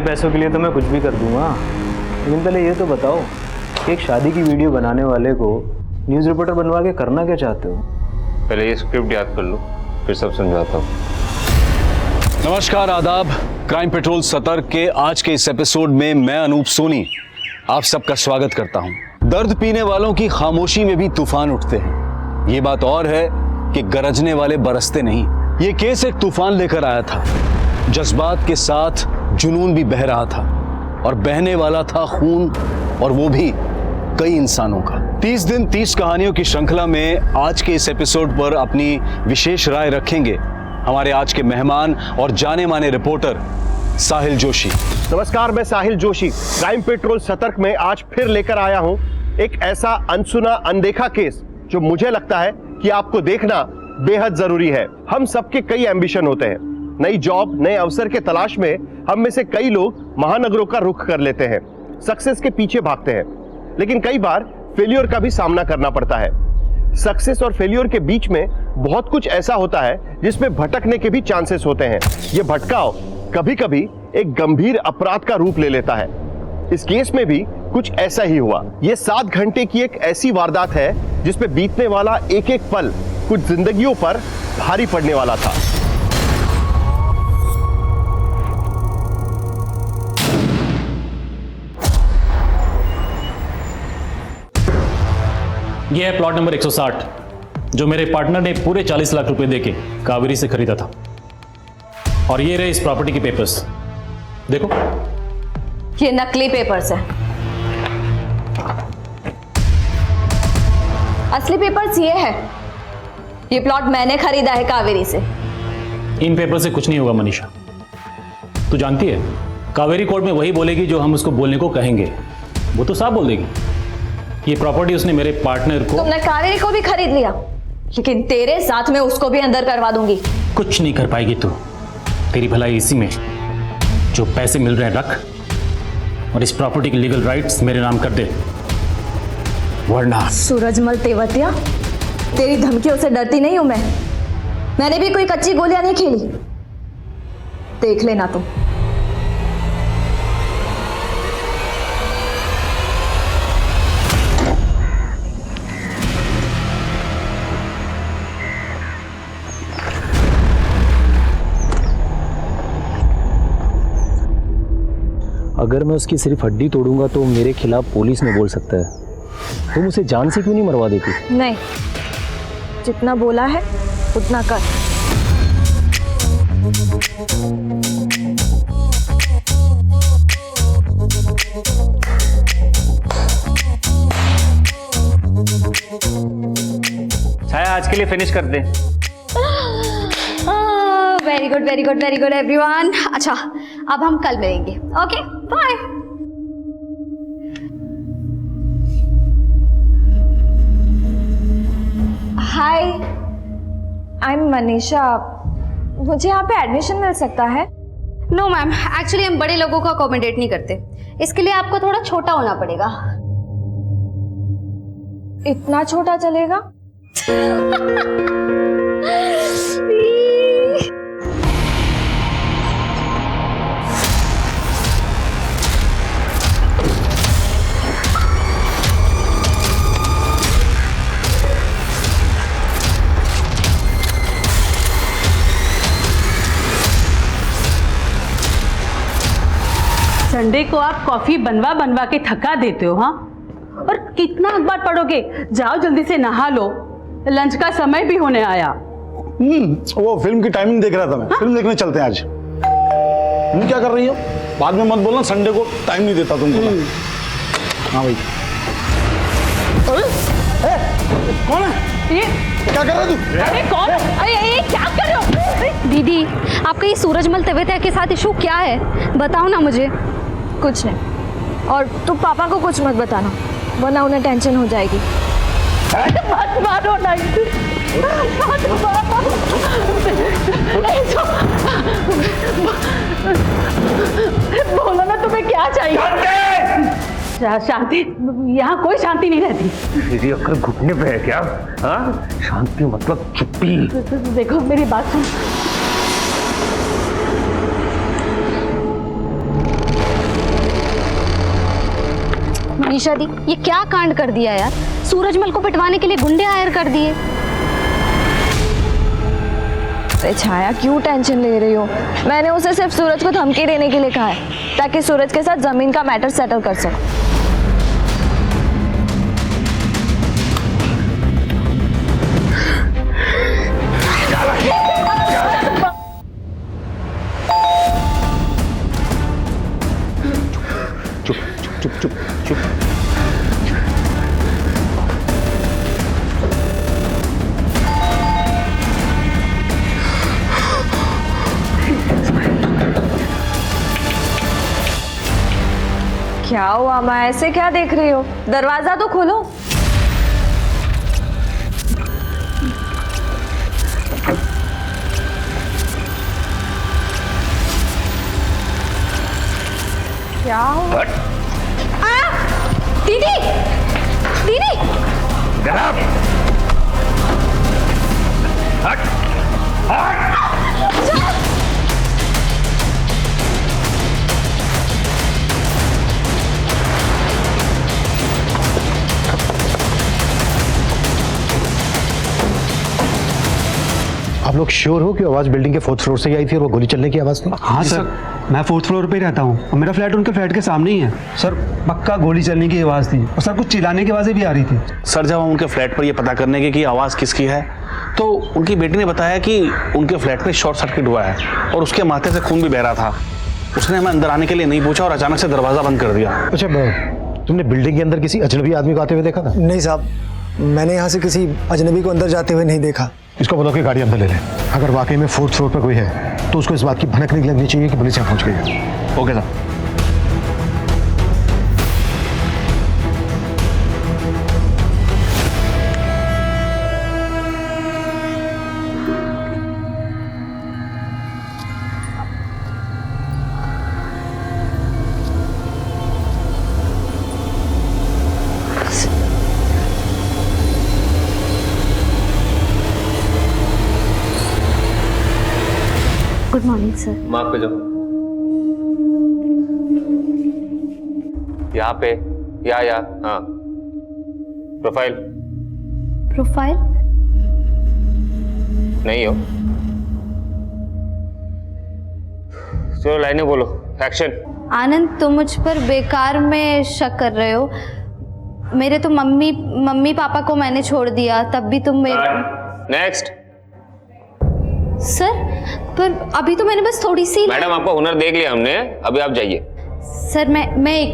इतने पैसों के लिए तो मैं कुछ भी कर दूंगा, लेकिन पहले ये तो बताओ कि एक शादी की वीडियो बनाने वाले को न्यूज़ रिपोर्टर बनवा के करना क्या चाहते हो? पहले ये स्क्रिप्ट याद कर लो, फिर सब समझाता हूँ। नमस्कार, आदाब। क्राइम पेट्रोल सतर्क के आज के इस एपिसोड में मैं अनूप सोनी आप सबका स्वागत करता हूं। दर्द पीने वालों की खामोशी में भी तूफान उठते हैं। ये बात और है कि गरजने वाले बरसते नहीं। ये केस एक तूफान लेकर आया था। जज्बात के साथ जुनून भी बह रहा था और बहने वाला था खून, और वो भी कई इंसानों का। 30 दिन 30 कहानियों की श्रृंखला में आज के इस एपिसोड पर अपनी विशेष राय रखेंगे हमारे आज के मेहमान और जाने माने रिपोर्टर साहिल जोशी। नमस्कार, मैं साहिल जोशी क्राइम पेट्रोल सतर्क में आज फिर लेकर आया हूं एक ऐसा अनसुना अनदेखा केस जो मुझे लगता है कि आपको देखना बेहद जरूरी है। हम सबके कई एम्बिशन होते हैं। नई जॉब, नए अवसर के तलाश में हम में से कई लोग महानगरों का रुख कर लेते हैं, सक्सेस के पीछे भागते हैं, लेकिन कई बार फेलियर का भी सामना करना पड़ता है। सक्सेस और फेलियर के बीच में बहुत कुछ ऐसा होता है जिसमें भटकने के भी चांसेस होते हैं। यह भटकाव कभी कभी एक गंभीर अपराध का रूप ले लेता है। इस केस में भी कुछ ऐसा ही हुआ। यह 7 घंटे की एक ऐसी वारदात है जिसमें बीतने वाला एक एक पल कुछ जिंदगियों पर भारी पड़ने वाला था। यह है प्लॉट नंबर 160 जो मेरे पार्टनर ने पूरे 40 लाख रुपए देके कावेरी से खरीदा था। और ये रहे इस प्रॉपर्टी के पेपर्स, देखो। ये नकली पेपर्स है। असली पेपर्स ये है। ये प्लॉट मैंने खरीदा है कावेरी से। इन पेपर से कुछ नहीं होगा मनीषा। तू जानती है कावेरी कोर्ट में वही बोलेगी जो हम उसको बोलने को कहेंगे। वो तो साफ बोल देगी। ये प्रॉपर्टी उसने मेरे पार्टनर को। तुमने कावेरी को भी खरीद लिया, लेकिन तेरे साथ में उसको भी अंदर करवा दूंगी। कुछ नहीं कर पाएगी तू। तेरी भलाई इसी में, जो पैसे मिल रहे हैं रख, और इस प्रॉपर्टी के लीगल राइट्स मेरे नाम कर दे, वरना। सूरजमल तेवतिया, तेरी धमकियों से डरती नहीं हूं मैं। मैंने भी कोई कच्ची गोलियां नहीं खेली। देख लेना तुम। अगर मैं उसकी सिर्फ हड्डी तोड़ूंगा तो मेरे खिलाफ पुलिस में बोल सकता है। तुम उसे जान से क्यों नहीं मरवा देती? नहीं, जितना बोला है उतना कर। छाया, आज के लिए फिनिश कर दे। Very good very good very good everyone. अच्छा, अब हम कल मिलेंगे। Okay, bye. Hi, I am Manisha. मुझे यहाँ पे एडमिशन मिल सकता है? नो मैम, एक्चुअली हम बड़े लोगों को अकोमोडेट नहीं करते। इसके लिए आपको थोड़ा छोटा होना पड़ेगा। इतना छोटा चलेगा? संडे को आप कॉफी बनवा बनवा के थका देते हो, हाँ? और कितना अखबार पढ़ोगे? जाओ जल्दी से नहा लो, लंच का समय भी होने आया। वो फिल्म की टाइमिंग देख रहा था मैं। हाँ? फिल्म देखने चलते हैं आज। तुम क्या कर रही हो? बाद में मत बोलना संडे को टाइम नहीं देता तुमको। हाँ भाई। अरे कौन है ये? क्या कर रहा है तू? अरे कौन? अरे क्या कर रहे हो? दीदी, आपका ये सूरजमल तेवतिया के साथ इशू क्या है? बताओ ना मुझे। कुछ नहीं। और तुम पापा को कुछ मत बताना, वरना उन्हें टेंशन हो जाएगी। मत मारो नहीं, मत मारो। बोलो ना तुम्हें क्या चाहिए? शांति, यहाँ कोई शांति नहीं रहती। दीदी अक्ल घुटने पे है क्या? हाँ, शांति मतलब चुप्पी। देखो मेरी बात सुन। निशा दी, ये क्या कांड कर दिया यार। सूरजमल को पिटवाने के लिए गुंडे हायर कर दिए। अरे छाया, क्यों टेंशन ले रही हो? मैंने उसे सिर्फ सूरज को धमकी देने के लिए कहा है ताकि सूरज के साथ जमीन का मैटर सेटल कर सको। चुप चुप चुप चुप। क्या हुआ माँ, ऐसे क्या देख रही हो? दरवाजा तो खोलो। क्या हुआ? दीदी, दीदी, जनाब, हट, हट। आप लोग श्योर हो कि आवाज बिल्डिंग के 4th फ्लोर से ही आई थी और वो गोली चलने की आवाज थी? हाँ सर, मैं 4th फ्लोर पे ही रहता हूँ और मेरा फ्लैट उनके फ्लैट के सामने ही है। सर पक्का गोली चलने की आवाज़ थी और सर कुछ चिल्लाने की आवाज़ें भी आ रही थी। सर जब हम उनके फ्लैट पर ये पता करने के कि आवाज़ किसकी है तो उनकी बेटी ने बताया कि उनके फ्लैट में शॉर्ट सर्किट हुआ है और उसके माथे से खून भी बह रहा था। उसने हमें अंदर आने के लिए नहीं पूछा और अचानक से दरवाज़ा बंद कर दिया। अच्छा, तुमने बिल्डिंग के अंदर किसी अजनबी आदमी को आते हुए देखा था? नहीं साहब, मैंने यहाँ से किसी अजनबी को अंदर जाते हुए नहीं देखा। इसको बोलो कि गाड़ी अंदर ले ले। अगर वाकई में 4th फ्लोर पर कोई है तो उसको इस बात की भनक नहीं लगनी चाहिए कि पुलिस यहाँ पहुँच गई है। Okay sir. Good morning sir. Mark पे जाओ। यहाँ पे या हाँ, प्रोफाइल प्रोफाइल नहीं हो। चलो लाइनें बोलो, एक्शन। आनंद, तुम मुझ पर बेकार में शक कर रहे हो। मेरे तो मम्मी पापा को मैंने छोड़ दिया, तब भी तुम मेरे। नेक्स्ट। सर पर अभी तो मैंने बस थोड़ी सी। मैडम आपका हुनर देख लिया हमने, अभी आप जाइए। सर मैं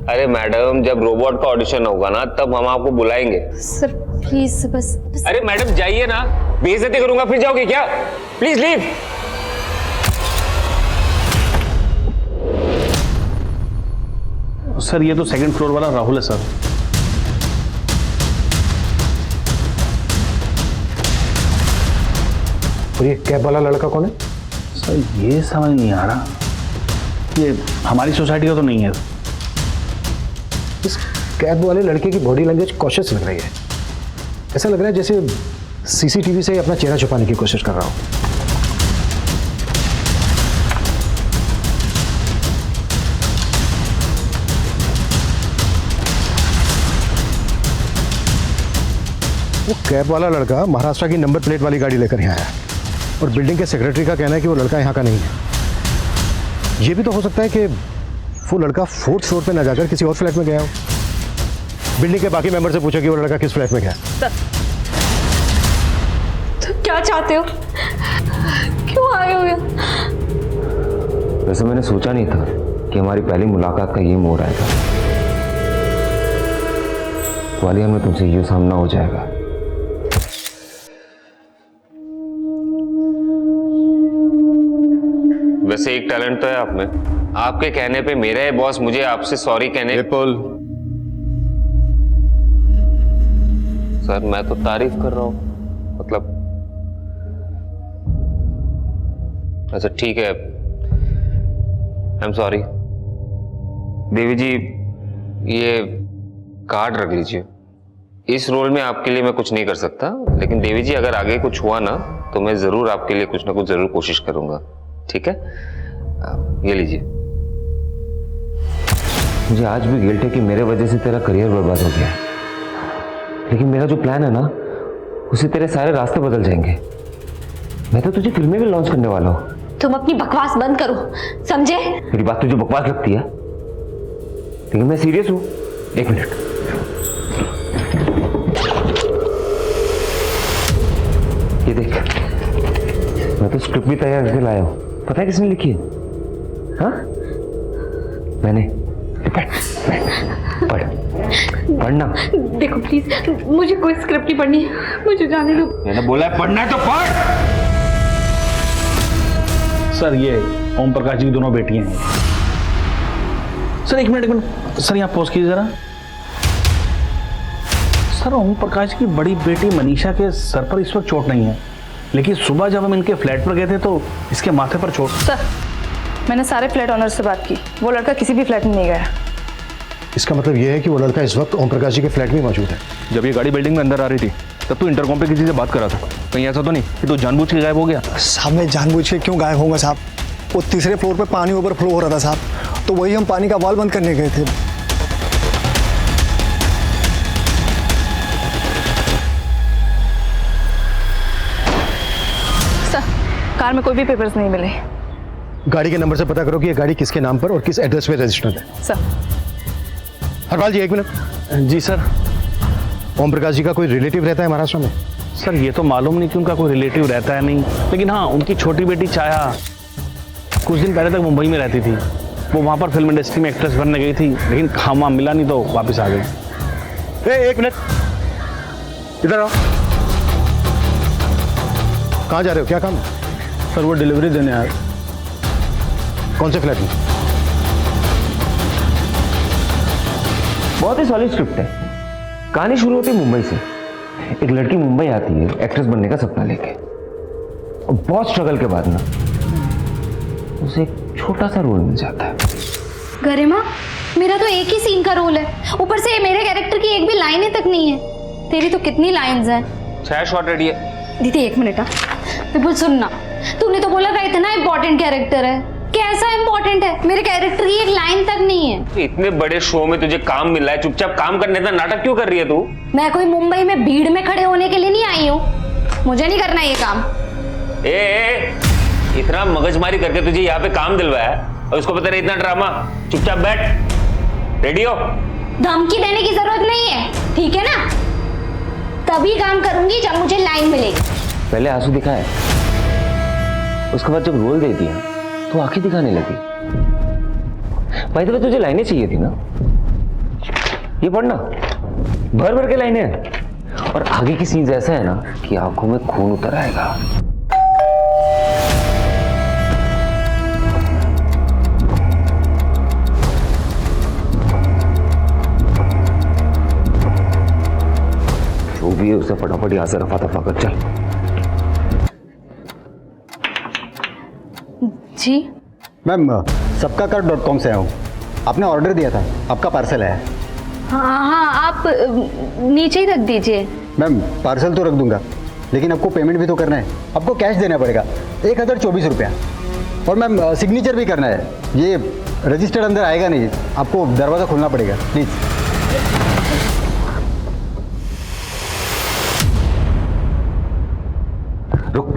अरे मैडम, जब रोबोट का ऑडिशन होगा ना तब हम आपको बुलाएंगे। सर प्लीज बस। अरे मैडम जाइए ना, बेइज्जती करूंगा फिर जाओगे क्या? Please leave. सर ये तो 2nd फ्लोर वाला राहुल है सर। और ये कैब वाला लड़का कौन है? सर ये समझ नहीं आ रहा, ये हमारी सोसाइटी का तो नहीं है। इस कैब वाले लड़के की बॉडी लैंग्वेज कॉशियस लग रही है। ऐसा लग रहा है जैसे सीसीटीवी से अपना चेहरा छुपाने की कोशिश कर रहा हो। वो कैब वाला लड़का महाराष्ट्र की नंबर प्लेट वाली गाड़ी लेकर यहाँ आया और बिल्डिंग के सेक्रेटरी का कहना है कि वो लड़का यहाँ का नहीं है। ये भी तो हो सकता है कि वो लड़का 4th फ्लोर पे ना जाकर किसी और फ्लैट में गया हो। बिल्डिंग के बाकी मेंबर से पूछा कि वो लड़का किस फ्लैट में गया। तो क्या चाहते हो? क्यों आए हो यहाँ? वैसे मैंने सोचा नहीं था कि हमारी पहली मुलाकात का ये मोड़ आएगा। ग्वालियर में तुमसे ये सामना हो जाएगा। वैसे एक टैलेंट तो है आप में। आपके कहने पे मेरे बॉस मुझे आपसे सॉरी कहने। विपुल, सर मैं तो तारीफ कर रहा हूं, मतलब अच्छा ठीक है, आई एम सॉरी। देवी जी ये कार्ड रख लीजिए। इस रोल में आपके लिए मैं कुछ नहीं कर सकता, लेकिन देवी जी अगर आगे कुछ हुआ ना तो मैं जरूर आपके लिए कुछ ना कुछ जरूर कोशिश करूंगा, ठीक है? ये लीजिए। मुझे आज भी गिल्ट है कि मेरे वजह से तेरा करियर बर्बाद हो गया, लेकिन मेरा जो प्लान है ना, उससे तेरे सारे रास्ते बदल जाएंगे। मैं तो तुझे फिल्में भी लॉन्च करने वाला हूँ। तुम अपनी बकवास बंद करो, समझे? मेरी बात तुझे बकवास लगती है, लेकिन मैं सीरियस हूँ। एक मिनट, ये देख, मैं तो स्क्रिप्ट भी तैयार करके लाया हूँ। पता है किसने लिखी है? हाँ, मैंने। पढ़, पढ़ना। देखो प्लीज, मुझे कोई स्क्रिप्ट नहीं पढ़नी, मुझे जाने दो। मैंने बोला है पढ़ना है तो पढ़। सर ये ओम प्रकाश जी की दोनों बेटियां हैं। सर एक मिनट सर, यहाँ पॉज कीजिए जरा। सर ओम प्रकाश की बड़ी बेटी मनीषा के सर पर इस वक्त चोट नहीं है, लेकिन सुबह जब हम इनके फ्लैट पर गए थे तो इसके माथे पर चोट। सर, मैंने सारे फ्लैट ऑनर से बात की, वो लड़का किसी भी फ्लैट में नहीं गया। इसका मतलब यह है कि वो लड़का इस वक्त ओम प्रकाश जी के फ्लैट में मौजूद है। जब ये गाड़ी बिल्डिंग में अंदर आ रही थी तब तू इंटरकॉम पे किसी से बात कर रहा था। कहीं ऐसा तो नहीं कि तू जानबूझ के गायब हो गया? साहब मैं जानबूझ के क्यों गायब होऊंगा साहब? वो तीसरे फ्लोर पे पानी ओवरफ्लो हो रहा था साहब, तो वही हम पानी का वाल बंद करने गए थे। सर, कार में कोई भी पेपर्स नहीं मिले। गाड़ी के नंबर से पता करो कि ये गाड़ी किसके नाम पर और किस एड्रेस पे रजिस्टर्ड है। सर। हरपाल जी एक मिनट। जी सर। ओम प्रकाश जी का कोई रिलेटिव रहता है महाराष्ट्र में? सर ये तो मालूम नहीं कि उनका कोई रिलेटिव रहता है नहीं, लेकिन हाँ उनकी छोटी बेटी छाया कुछ दिन पहले तक मुंबई में रहती थी। वो वहाँ पर फिल्म इंडस्ट्री में एक्ट्रेस बनने गई थी, लेकिन काम वाम मिला नहीं तो वापस आ गई। एक मिनट, इधर आओ। कहाँ जा रहे हो, क्या काम? सर वो डिलीवरी देने आए। कौन से फ्लैट में? बहुत ही सॉलिड स्क्रिप्ट है। कहानी शुरू होती है मुंबई से। एक लड़की मुंबई आती है एक्ट्रेस बनने का सपना लेके, और बहुत स्ट्रगल के बाद ना उसे एक छोटा सा रोल मिल जाता है। गरिमा, मेरा तो एक ही सीन का रोल है, ऊपर से मेरे कैरेक्टर की एक भी लाइन तक नहीं है। तेरी तो कितनी लाइंस हैं? 6 शॉट रेडी है। दीदी एक मिनट। विपुल सुनना, तूने तो बोला था इतना इंपॉर्टेंट कैरेक्टर है। कैसा इंपॉर्टेंट है? मेरे कैरेक्टर की एक लाइन तक नहीं है। इतने बड़े शो में तुझे काम मिला है, चुपचाप काम करने का नाटक क्यों कर रही है तू? मैं कोई मुंबई में भीड़ में खड़े होने के लिए नहीं आई हूँ, मुझे नहीं करना ये काम। इतना मगजमारी करके तुझे यहाँ पे काम दिलवाया है और उसको पता नहीं इतना ड्रामा। चुपचाप बैठ, रेडी हो। धमकी देने की जरूरत नहीं है, ठीक है ना? तभी काम करूंगी जब मुझे लाइन मिलेगी। पहले आंसू दिखाए, उसके बाद जब रोल दे दिया तो आंखें दिखाने लगी। भाई तो तुझे लाइनें चाहिए थी ना, ये पढ़ना, भर भर के लाइनें हैं। और आगे की सीन्स ऐसा है ना कि आंखों में खून उतर आएगा। जो भी है उसे फटाफट यहां से रफा दफा कर। चल। जी मैम, सबकाकार.com से आया हूँ। आपने ऑर्डर दिया था, आपका पार्सल है। हाँ, आप नीचे ही रख दीजिए। मैम पार्सल तो रख दूंगा, लेकिन आपको पेमेंट भी तो करना है। आपको कैश देना पड़ेगा 1024 रुपया। और मैम सिग्नेचर भी करना है। ये रजिस्टर्ड अंदर आएगा नहीं, आपको दरवाज़ा खोलना पड़ेगा प्लीज़। रुक,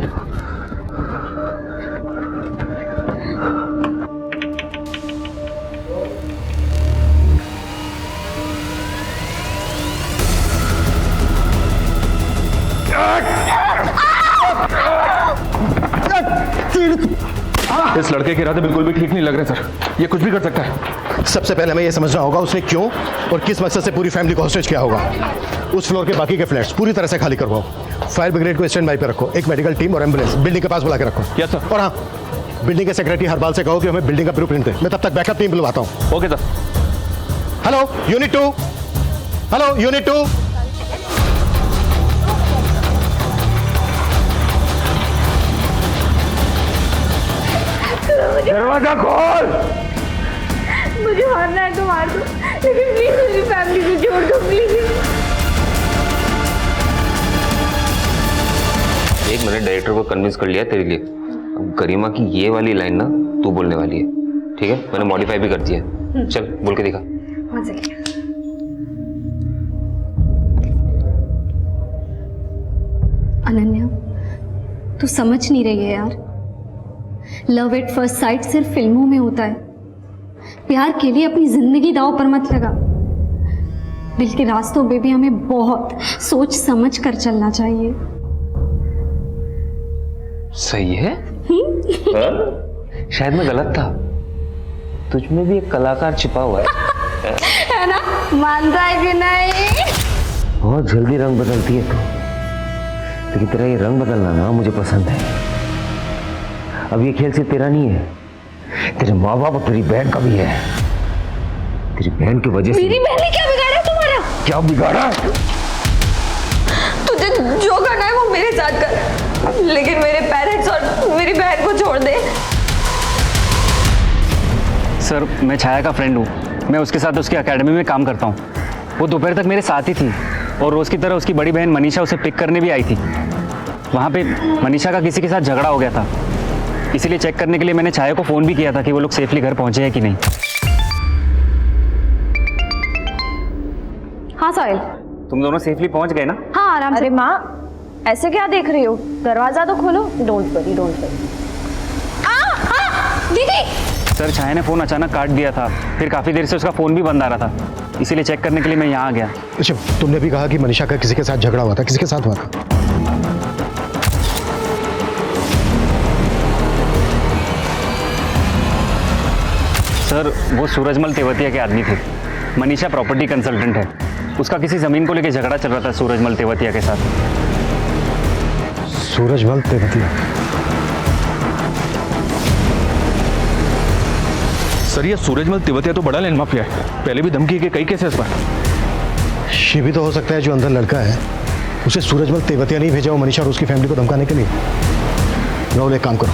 इस लड़के के इरादे बिल्कुल भी ठीक नहीं लग रहे सर। ये कुछ भी कर सकता है। सबसे पहले हमें यह समझना होगा उसने क्यों और किस मकसद से पूरी फैमिली को हॉस्टेज किया होगा। उस फ्लोर के बाकी के फ्लैट्स पूरी तरह से खाली करवाओ। फायर ब्रिगेड को स्टैंड बाई पे रखो। एक मेडिकल टीम और एम्बुलेंस बिल्डिंग के पास बुला के रखो। Yes sir. और हाँ, बिल्डिंग के सेक्रेटरी हरपाल से कहो कि हमें बिल्डिंग का ब्लूप्रिंट दे। मैं तब तक बैकअप टीम बुलवाता हूँ। Okay sir. Hello unit 2, hello unit 2। दरवाजा खोल। मुझे मारना है तो मार दो, लेकिन प्लीज मेरी फैमिली को छोड़ दो प्लीज। एक मैंने डायरेक्टर को कन्विंस कर लिया तेरे लिए। अब गरिमा की ये वाली लाइन ना तू बोलने वाली है, ठीक है? मैंने मॉडिफाई भी कर दिया है। चल बोल के दिखा। मजे लिया। अनन्या, तू समझ नहीं रही है यार। लव एट फर्स्ट साइट सिर्फ फिल्मों में होता है। प्यार के लिए अपनी जिंदगी दांव पर मत लगा। दिल के रास्तों पे भी हमें बहुत सोच समझ कर चलना चाहिए। सही है। शायद मैं गलत था। तुझ में भी एक कलाकार छिपा हुआ है। है ना? मानता है कि नहीं? बहुत जल्दी रंग बदलती है तू, लेकिन तेरा ये रंग बदलना ना मुझे पसंद है। अब ये खेल सिर्फ तेरा नहीं है, तेरे माँ बाप और तेरी बहन का भी है। तेरी बहन की वजह से। मेरी बहन ने क्या बिगाड़ा तुम्हारा? क्या बिगाड़ा? तुझे जो करना है वो मेरे साथ कर, लेकिन मेरे पेरेंट्स और मेरी बहन को छोड़ दे। सर, मैं छाया का फ्रेंड हूँ। मैं उसके साथ उसकी एकेडमी में काम करता हूँ। वो दोपहर तक मेरे साथ ही थी और रोज़ की तरह उसकी बड़ी बहन मनीषा उसे पिक करने भी आई थी। वहाँ पे मनीषा का किसी के साथ झगड़ा हो गया था, इसीलिए चेक करने के लिए मैंने छाया को फ़ोन भी किया था कि वो लोग सेफली घर पहुँचे हैं कि नहीं। हाँ साहिल, तुम दोनों सेफली पहुँच गए ना? हाँ आराम से। अरे माँ, ऐसे क्या देख रही हो? दरवाजा तो खोलो। Don't worry, don't worry. दीदी! सर, छाया ने फ़ोन अचानक काट दिया था, फिर काफ़ी देर से उसका फ़ोन भी बंद आ रहा था, इसीलिए चेक करने के लिए मैं यहाँ आ गया। अच्छा, तुमने भी कहा कि मनीषा का किसी के साथ झगड़ा हुआ था। किसके साथ हुआ था? सर, वो सूरजमल तेवतिया के आदमी थे। मनीषा प्रॉपर्टी कंसल्टेंट है। उसका किसी ज़मीन को लेकर झगड़ा चल रहा था सूरजमल तेवतिया के साथ। सूरजमल तेवतिया? सर, ये सूरजमल तेवतिया तो बड़ा लैंड माफिया है। पहले भी धमकी के कई केसेस पर। ये भी तो हो सकता है जो अंदर लड़का है उसे सूरजमल तेवतिया नहीं भेजा हो मनीषा और उसकी फैमिली को धमकाने के लिए। राहुल, एक काम करो,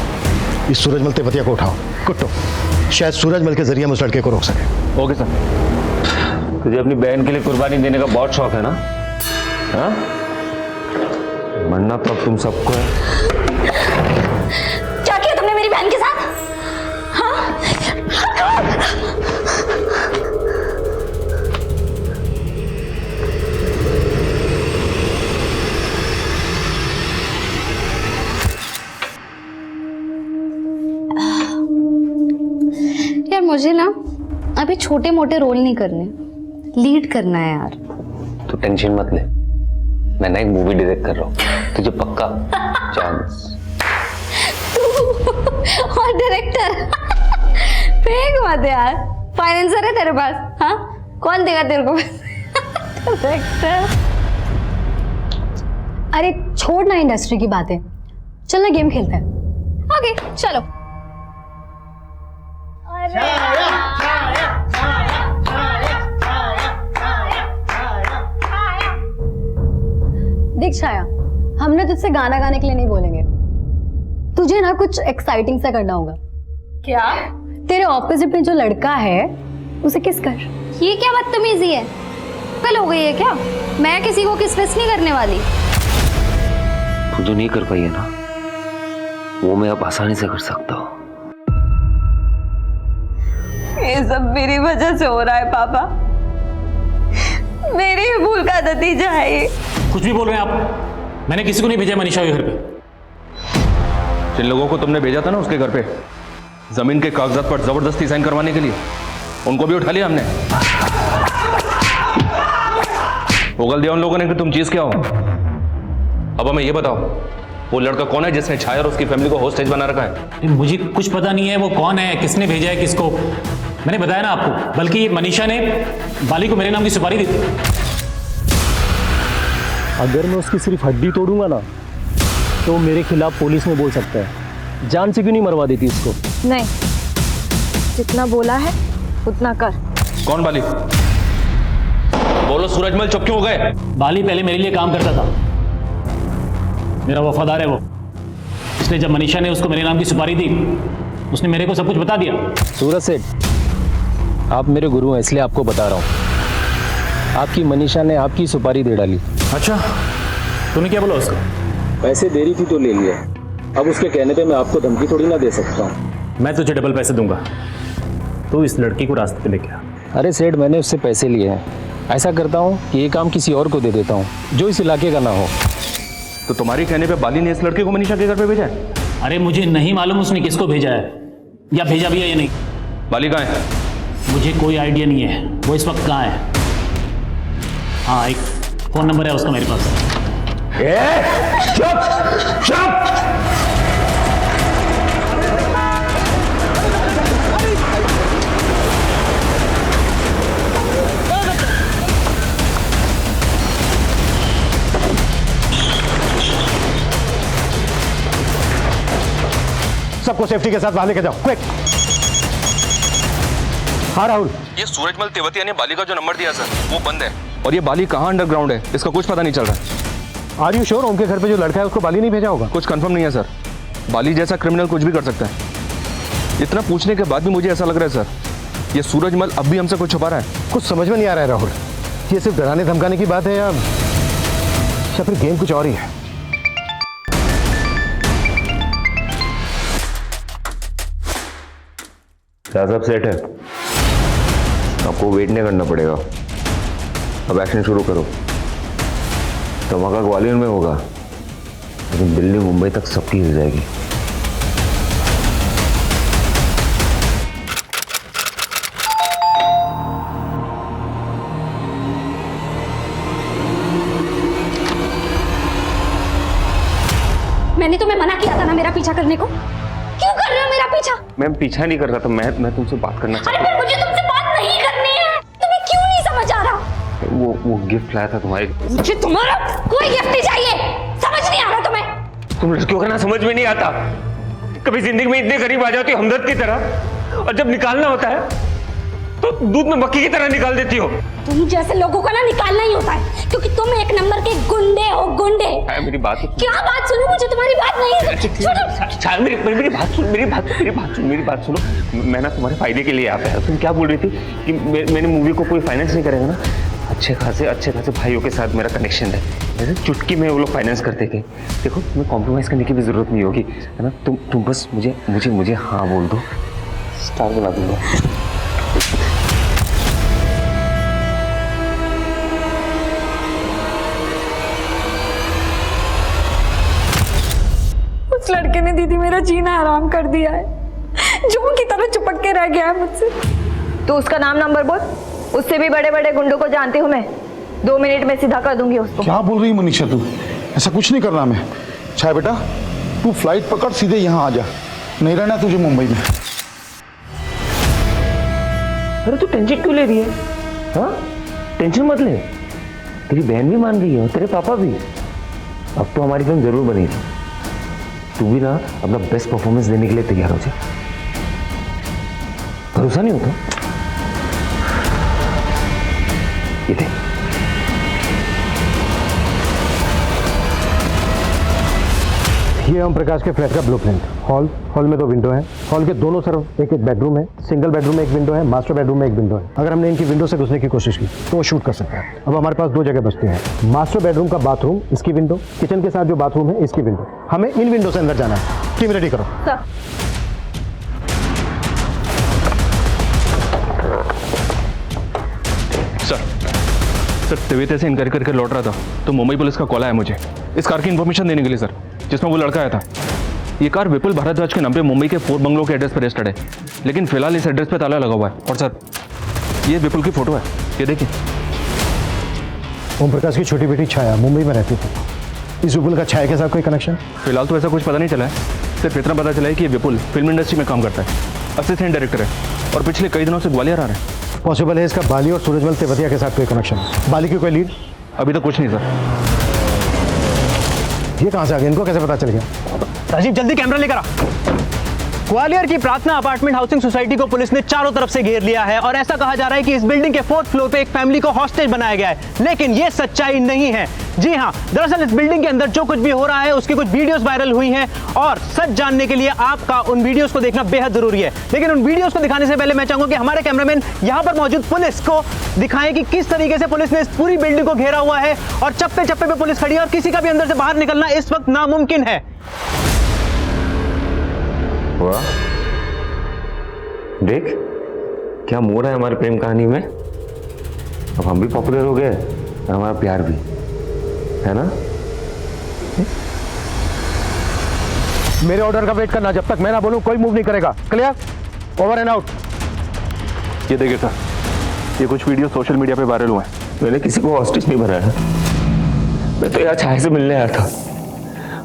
इस सूरजमल तेवतिया को उठाओ, कुट्टो। शायद सूरजमल के जरिए हम उस लड़के को रोक सके। Okay sir. तुझे अपनी बहन के लिए कुर्बानी देने का बहुत शौक है ना? हाँ, मरना तो अब तुम सबको है। क्या किया तुमने मेरी बहन के साथ? हाँ? यार मुझे ना अभी छोटे मोटे रोल नहीं करने, लीड करना है यार। तू टेंशन मत ले, मैं ना एक मूवी डायरेक्ट कर रहा हूँ, तुझे पक्का चांस। और डायरेक्टर? फेंक मत यार, फाइनेंसर है तेरे पास? हाँ, कौन देगा तेरे को डायरेक्टर? अरे छोड़ ना इंडस्ट्री की बातें, चल ना गेम खेलते हैं। ओके चलो। देख छाया, हमने तुझसे गाना गाने के लिए नहीं बोलेंगे। तुझे ना कुछ एक्साइटिंग सा करना होगा। क्या? तेरे ऑपोजिट में जो लड़का है उसे किस कर। ये क्या बदतमीजी है? कल हो गई है क्या? मैं किसी को किस विस नहीं करने वाली। तू जो नहीं कर पाई है ना, वो मैं अब आसानी से कर सकता हूँ। ये सब मेरी वजह से हो रहा है पापा। मेरी ही भूल का नतीजा है ये। कुछ भी बोल रहे हैं आप? मैंने किसी को नहीं भेजा मनीषा के घर पे। जिन लोगों को तुमने भेजा था ना उसके घर पे जमीन के कागजात पर जबरदस्ती साइन करवाने के लिए, उनको भी उठा लिया हमने। उगल दिया उन लोगों ने कि तुम चीज क्या हो। अब हमें ये बताओ, वो लड़का कौन है जिसने छाया और उसकी फैमिली को होस्टेज बना रखा है? मुझे कुछ पता नहीं है वो कौन है, किसने भेजा है किसको। मैंने बताया ना आपको, बल्कि ये मनीषा ने बाली को मेरे नाम की सुपारी दी थी। अगर मैं उसकी सिर्फ हड्डी तोड़ूंगा ना तो वो मेरे खिलाफ पुलिस में बोल सकता है। जान से क्यों नहीं मरवा देती इसको? नहीं, जितना बोला है उतना कर। कौन बाली? बोलो सूरजमल, चुप क्यों हो गए? बाली पहले मेरे लिए काम करता था, मेरा वफादार है वो। इसलिए जब मनीषा ने उसको मेरे नाम की सुपारी दी, उसने मेरे को सब कुछ बता दिया। सूरज सेठ, आप मेरे गुरु हैं इसलिए आपको बता रहा हूँ। आपकी मनीषा ने आपकी सुपारी दे डाली। अच्छा, तूने क्या बोला उसको? पैसे दे रही थी तो ले लिया। अब उसके कहने पे मैं आपको धमकी थोड़ी ना दे सकता हूँ। मैं तुझे डबल पैसे दूंगा, तू इस लड़की को रास्ते पे लेके आ। अरे सेठ, मैंने उससे पैसे लिए हैं। ऐसा करता हूँ कि ये काम किसी और को दे देता हूँ जो इस इलाके का ना हो। तो तुम्हारी कहने पे बाली ने इस लड़के को मनीषा के घर पे भेजा है? अरे मुझे नहीं मालूम उसने किसको भेजा है या भेजा भी है या नहीं। बाली कहाँ है? मुझे कोई आइडिया नहीं है वो इस वक्त कहाँ है। हाँ, एक फ़ोन नंबर है उसका मेरे पास। चुप चुप। सबको सेफ्टी के साथ बाहर लेके जाओ, क्विक। हाँ राहुल, ये सूरजमल तेवतिया ने बाली का जो नंबर दिया सर वो बंद है, और ये बाली कहाँ अंडरग्राउंड है इसका कुछ पता नहीं चल रहा। आर यू श्योर उनके घर पे जो लड़का है उसको बाली नहीं भेजा होगा? कुछ कंफर्म नहीं है सर। बाली जैसा क्रिमिनल कुछ भी कर सकता है। इतना पूछने के बाद भी मुझे ऐसा लग रहा है सर ये सूरजमल अब भी हमसे कुछ छुपा रहा है। कुछ समझ में नहीं आ रहा है राहुल, ये सिर्फ डराने धमकाने की बात है या फिर गेम कुछ और ही है? सब सेट है, आपको वेट नहीं करना पड़ेगा। अब एक्शन शुरू करो। धमाका ग्वालियर में होगा लेकिन दिल्ली मुंबई तक सबकी हो जाएगी। मैंने तुम्हें मना किया था ना मेरा पीछा करने को, क्यों कर रहे हो मेरा पीछा? मैम पीछा नहीं कर रहा था, मैं तुमसे बात करना अरे फिर मुझे तुमसे बात नहीं करनी है, तुम्हें क्यों नहीं समझ आ रहा? वो गिफ्ट लाया था तुम्हारे। मुझे तुम्हारा कोई गिफ्ट नहीं चाहिए, समझ नहीं आ रहा तुम्हें? तुम लड़कियों का ना समझ में नहीं आता, कभी जिंदगी में इतने करीब आ जाती हो हमदर्द की तरह, और जब निकालना होता है तो दूध में मक्खी की तरह निकाल देती हो। तुम जैसे लोगों का ना निकालना ही होता है, क्योंकि तुम एक नंबर के गुंडे हो, गुंडे। मेरी बात क्या बात सुनो, मुझे तुम्हारी बात नहीं मेरी बात सुनो। मैं ना तुम्हारे फायदे के लिए आता है। तुम क्या बोल रही थी कि मैंने मूवी को कोई फाइनेंस नहीं करेगा ना? अच्छे खासे भाइयों के साथ मेरा कनेक्शन है, जैसे चुटकी में वो लोग फाइनेंस करते थे। देखो तुम्हें कॉम्प्रोमाइज करने की भी जरूरत नहीं होगी, है ना? तुम बस मुझे हाँ बोल दो, स्टार बना दूंगा। उस लड़के ने दीदी मेरा जीना हराम कर दिया है, जों की तरह चिपक के रह गया है मुझसे। तो उसका नाम नंबर बोल, उससे भी बड़े बड़े गुंडों को जानती हूँ मैं, 2 मिनट में सीधा कर दूंगी उसको। क्या बोल रही मनीषा तू? ऐसा कुछ नहीं करना मैं। छाया बेटा तू फ्लाइट पकड़ सीधे यहाँ आ जा, नहीं रहना तुझे मुंबई में। अरे तू टेंशन क्यों ले रही है? हाँ टेंशन मत ले, तेरी बहन भी मान गई है और तेरे पापा भी। अब तो हमारी फिल्म जरूर बनेगी, तू भी ना अपना बेस्ट परफॉर्मेंस देने के लिए तैयार हो जाए। भरोसा नहीं होता? ये देख, ये ओम प्रकाश के फ्लैट का ब्लूप्रिंट। हॉल में 2 विंडो हैं, हॉल के दोनों तरफ एक बेडरूम है, सिंगल बेडरूम में 1 विंडो है, मास्टर बेडरूम में 1 विंडो है। अगर हमने इनकी विंडो से घुसने की कोशिश की तो वो शूट कर सकता है। अब हमारे पास 2 जगह बचती हैं, मास्टर बेडरूम का बाथरूम इसकी विंडो, किचन के साथ जो बाथरूम है इसकी विंडो। हमें इन विंडो से अंदर जाना है। टीम रेडी करो। सर तेवतिया से इनक्वायरी करके लौट रहा था तो मुंबई पुलिस का कॉल आया मुझे इस कार की इन्फॉर्मेशन देने के लिए सर, जिसमें वो लड़का आया था। ये कार विपुल भारद्वाज के नाम पे मुंबई के 4 बंगलों के एड्रेस पर रजिस्टर्ड है, लेकिन फिलहाल इस एड्रेस पे ताला लगा हुआ है। और सर ये विपुल की फोटो है, ये देखिए। ओम प्रकाश की छोटी बेटी छाया मुंबई में रहती थी, इस विपुल का छाया के साथ कोई कनेक्शन? फिलहाल तो ऐसा कुछ पता नहीं चला है, सिर्फ इतना पता चला है कि ये विपुल फिल्म इंडस्ट्री में काम करता है, असिस्टेंट डायरेक्टर है और पिछले कई दिनों से ग्वालियर आ रहा है। पॉसिबल है इसका बाली और सूरजमल तेवतिया के साथ कोई कनेक्शन? बाली की कोई लीड? अभी तक कुछ नहीं सर। ये कहाँ से आ गया, इनको कैसे पता चल गया? राजीव जल्दी कैमरा लेकर आ। ग्वालियर की प्रार्थना अपार्टमेंट हाउसिंग सोसाइटी को पुलिस ने चारों तरफ से घेर लिया है और ऐसा कहा जा रहा है कि इस बिल्डिंग के 4th फ्लोर पे एक फैमिली को हॉस्टेज बनाया गया है, लेकिन ये सच्चाई नहीं है। जी हाँ, दरअसल इस बिल्डिंग के अंदर जो कुछ भी हो रहा है उसकी कुछ वीडियोस वायरल हुई हैं और सच जानने के लिए आपका उन वीडियोस को देखना बेहद जरूरी है। लेकिन उन वीडियोस को दिखाने से पहले मैं चाहूंगा कि हमारे कैमरामैन यहाँ पर मौजूद पुलिस को दिखाएं कि किस तरीके से पुलिस ने इस पूरी बिल्डिंग को घेरा हुआ है और चप्पे चप्पे पे पुलिस खड़ी है और किसी का भी अंदर से बाहर निकलना इस वक्त नामुमकिन है। वाह, देख क्या मोड़ है हमारी प्रेम कहानी में? अब हम भी पॉपुलर हो गए और हमारा प्यार भी, है ना? मेरे ऑर्डर का वेट करना, जब तक मैं ना बोलूं कोई मूव नहीं करेगा। क्लियर? Over and out. ये देखिए सर, ये कुछ वीडियो सोशल मीडिया पे वायरल हुए हैं। मैंने किसी को हॉस्टेज नहीं बनाया, मैं तो यहाँ छाया से मिलने आया था।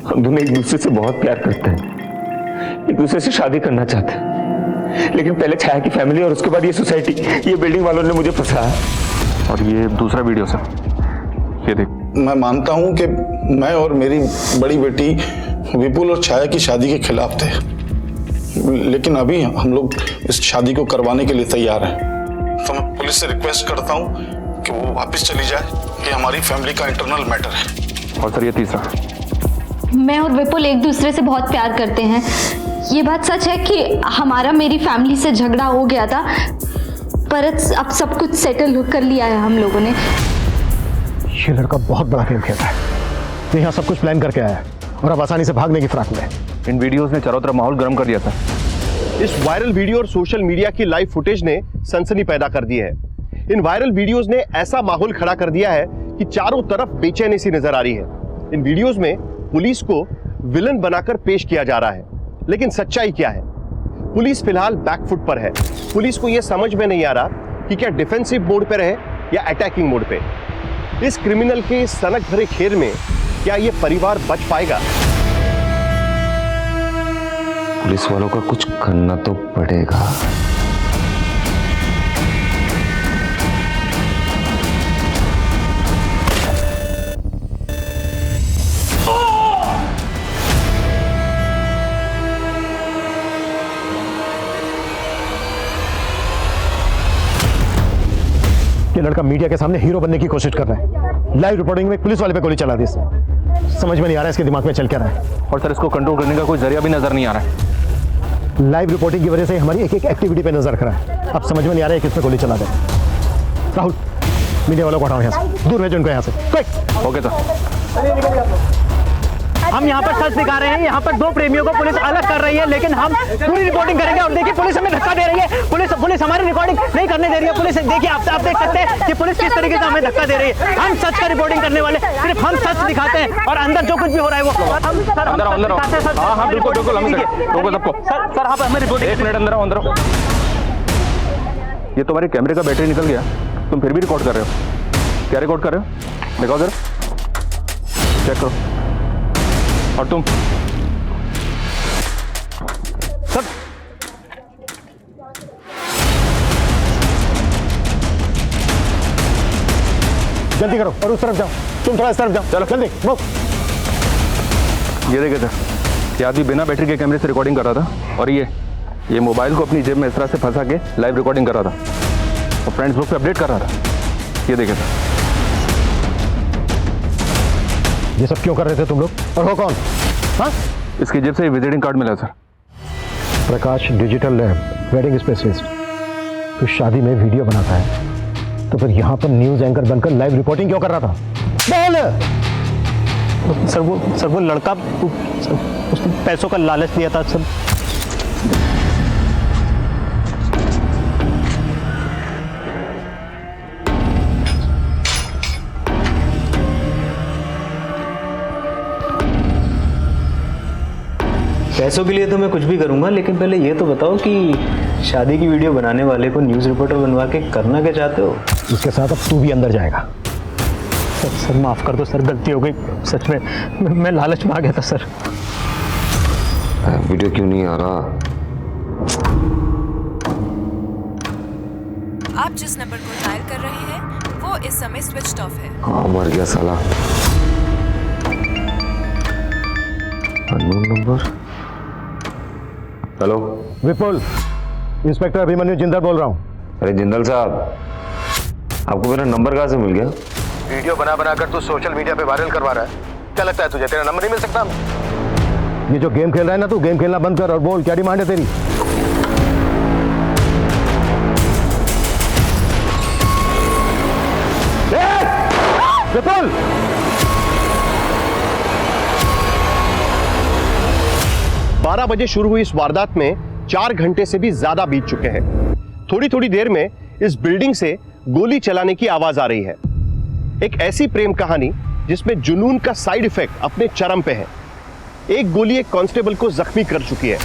हम दोनों एक दूसरे से बहुत प्यार करते हैं, एक दूसरे से शादी करना चाहते हैं, लेकिन पहले छाया की फैमिली और उसके बाद ये सोसाइटी, ये बिल्डिंग वालों ने मुझे फंसाया। और ये दूसरा वीडियो सर, ये देख। मैं मानता हूं कि मैं और मेरी बड़ी बेटी विपुल और छाया की शादी के खिलाफ थे, लेकिन अभी हम लोग इस शादी को करवाने के लिए तैयार हैं। तो मैं पुलिस से रिक्वेस्ट करता हूं कि वो वापस चली जाए, ये हमारी फैमिली का इंटरनल मैटर है। और सर ये तीसरा, मैं और विपुल एक दूसरे से बहुत प्यार करते हैं। ये बात सच है कि हमारा मेरी फैमिली से झगड़ा हो गया था, पर अब सब कुछ सेटल कर लिया है हम लोगों ने। ये लड़का बहुत बड़ा खेल खेल रहा है, ये यहाँ सब कुछ प्लान करके आया है और अब आसानी से भागने की फिराक में है। इन वीडियोस ने चारों तरफ माहौल गर्म कर दिया था। इस वायरल वीडियो और सोशल मीडिया की लाइव फुटेज ने सनसनी पैदा कर दी है। इन वायरल वीडियोस ने ऐसा माहौल खड़ा कर दिया है कि चारों तरफ बेचैनी सी नजर आ रही है। इन वीडियोस में पुलिस को विलन बनाकर पेश किया जा रहा है, लेकिन सच्चाई क्या है? पुलिस फिलहाल बैकफुट पर है। पुलिस को यह समझ में नहीं आ रहा कि क्या डिफेंसिव मोड पे रहे या अटैकिंग मोड पे। इस क्रिमिनल के सनक भरे खेल में क्या यह परिवार बच पाएगा? पुलिस वालों का कुछ करना तो पड़ेगा। ये लड़का मीडिया के सामने हीरो बनने की कोशिश कर रहा है। लाइव रिपोर्टिंग में पुलिस वाले पे गोली चला दी इसने। समझ में नहीं आ रहा है इसके दिमाग में चल क्या रहा है। और सर इसको कंट्रोल करने का कोई जरिया भी नजर नहीं आ रहा है। लाइव रिपोर्टिंग की वजह से हमारी एक एक एक्टिविटी पे नजर रखा है। अब समझ में नहीं आ रहा है किसने गोली चला दे। राहुल, मीडिया वालों को हटाओ यहाँ से, दूर भेजो उनको यहाँ से। क्विक। Okay sir. हम यहाँ पर सच दिखा रहे हैं, यहाँ पर दो प्रेमियों को पुलिस अलग कर रही है, लेकिन हम पूरी रिपोर्टिंग करेंगे। और देखिए पुलिस हमें धक्का दे रही है, पुलिस हमारी रिकॉर्डिंग नहीं करने दे रही है। पुलिस देखिए, आप देख सकते हैं कि पुलिस किस तरीके से हमें धक्का दे रही है। हम सच का रिपोर्टिंग करने वाले, सिर्फ हम सच दिखाते हैं और अंदर जो कुछ भी हो रहा है वो हम अंदर। हाँ बिल्कुल बिल्कुल, हम रोको सबको। सर आप हमें रिपोर्टिंग। 1 मिनट, अंदर आओ, अंदर आओ। ये तुम्हारे कैमरे का बैटरी निकल गया, तुम फिर भी रिकॉर्ड कर रहे हो। क्या रिकॉर्ड कर रहे हो? दिखाओ जरा, चेक करो। और तुम सब जल्दी करो और उस तरफ जाओ, तुम थोड़ा इस तरफ जाओ। चलो जल्दी वो। ये देखे थे, ये आदमी बिना बैटरी के कैमरे से रिकॉर्डिंग कर रहा था, और ये मोबाइल को अपनी जेब में इस तरह से फंसा के लाइव रिकॉर्डिंग कर रहा था और फ्रेंड्स बुक पे अपडेट कर रहा था। ये देखे थे। ये सब क्यों कर रहे थे तुम लोग? और हो कौन? हाँ? इसकी जेब से विजिटिंग कार्ड मिला सर। प्रकाश डिजिटल लैब, वेडिंग स्पेशलिस्ट। तो शादी में वीडियो बनाता है, तो फिर यहाँ पर न्यूज एंकर बनकर लाइव रिपोर्टिंग क्यों कर रहा था? बोल। सर वो लड़का, उसने पैसों का लालच दिया था सर। पैसों के लिए तो मैं कुछ भी करूंगा, लेकिन पहले ये तो बताओ कि शादी की वीडियो बनाने वाले को न्यूज़ रिपोर्टर बनवा के करना क्या चाहते हो? उसके साथ अब तू भी अंदर जाएगा। सर माफ कर दो सर, गलती हो गई सच में, मैं लालच में आ गया था सर। वीडियो क्यों नहीं आ रहा? आप जिस नंबर को डायल कर रहे हैं वो इस समय स्विच ऑफ है। हाँ, मर गया साला। Unknown number. हेलो विपुल, इंस्पेक्टर अभिमन्यु जिंदल बोल रहा हूँ। अरे जिंदल साहब, आपको मेरा नंबर कहाँ से मिल गया? वीडियो बना कर तू सोशल मीडिया पे वायरल करवा रहा है, क्या लगता है तुझे तेरा नंबर नहीं मिल सकता? ये जो गेम खेल रहा है ना, तू गेम खेलना बंद कर और बोल क्या डिमांड है तेरी? विपुल, 12 बजे शुरू हुई इस वारदात में 4 घंटे से भी ज्यादा बीत चुके हैं। थोड़ी थोड़ी देर में इस बिल्डिंग से गोली चलाने की आवाज आ रही है। एक ऐसी प्रेम कहानी जिसमें जुनून का साइड इफेक्ट अपने चरम पे है। एक गोली एक कांस्टेबल को जख्मी कर चुकी है।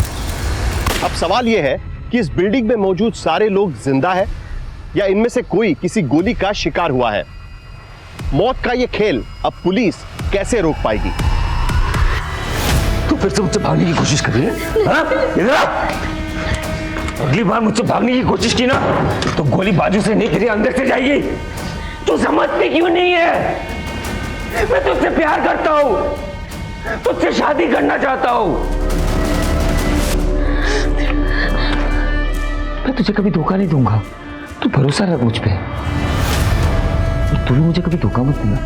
अब सवाल यह है कि इस बिल्डिंग में मौजूद सारे लोग जिंदा है या इनमें से कोई किसी गोली का शिकार हुआ है। मौत का यह खेल अब पुलिस कैसे रोक पाएगी? तू फिर से मुझसे भागने की कोशिश कर रही है? इधर आ! अगली बार मुझसे भागने की कोशिश की ना तो गोली बाजू से नहीं तेरे अंदर से जाएगी। तू समझती क्यों नहीं है? मैं तुझसे प्यार करता हूं, तुझसे शादी करना चाहता हूं। मैं तुझे कभी धोखा नहीं दूंगा, तू भरोसा रख मुझ पे। तूने मुझे कभी धोखा मत देना।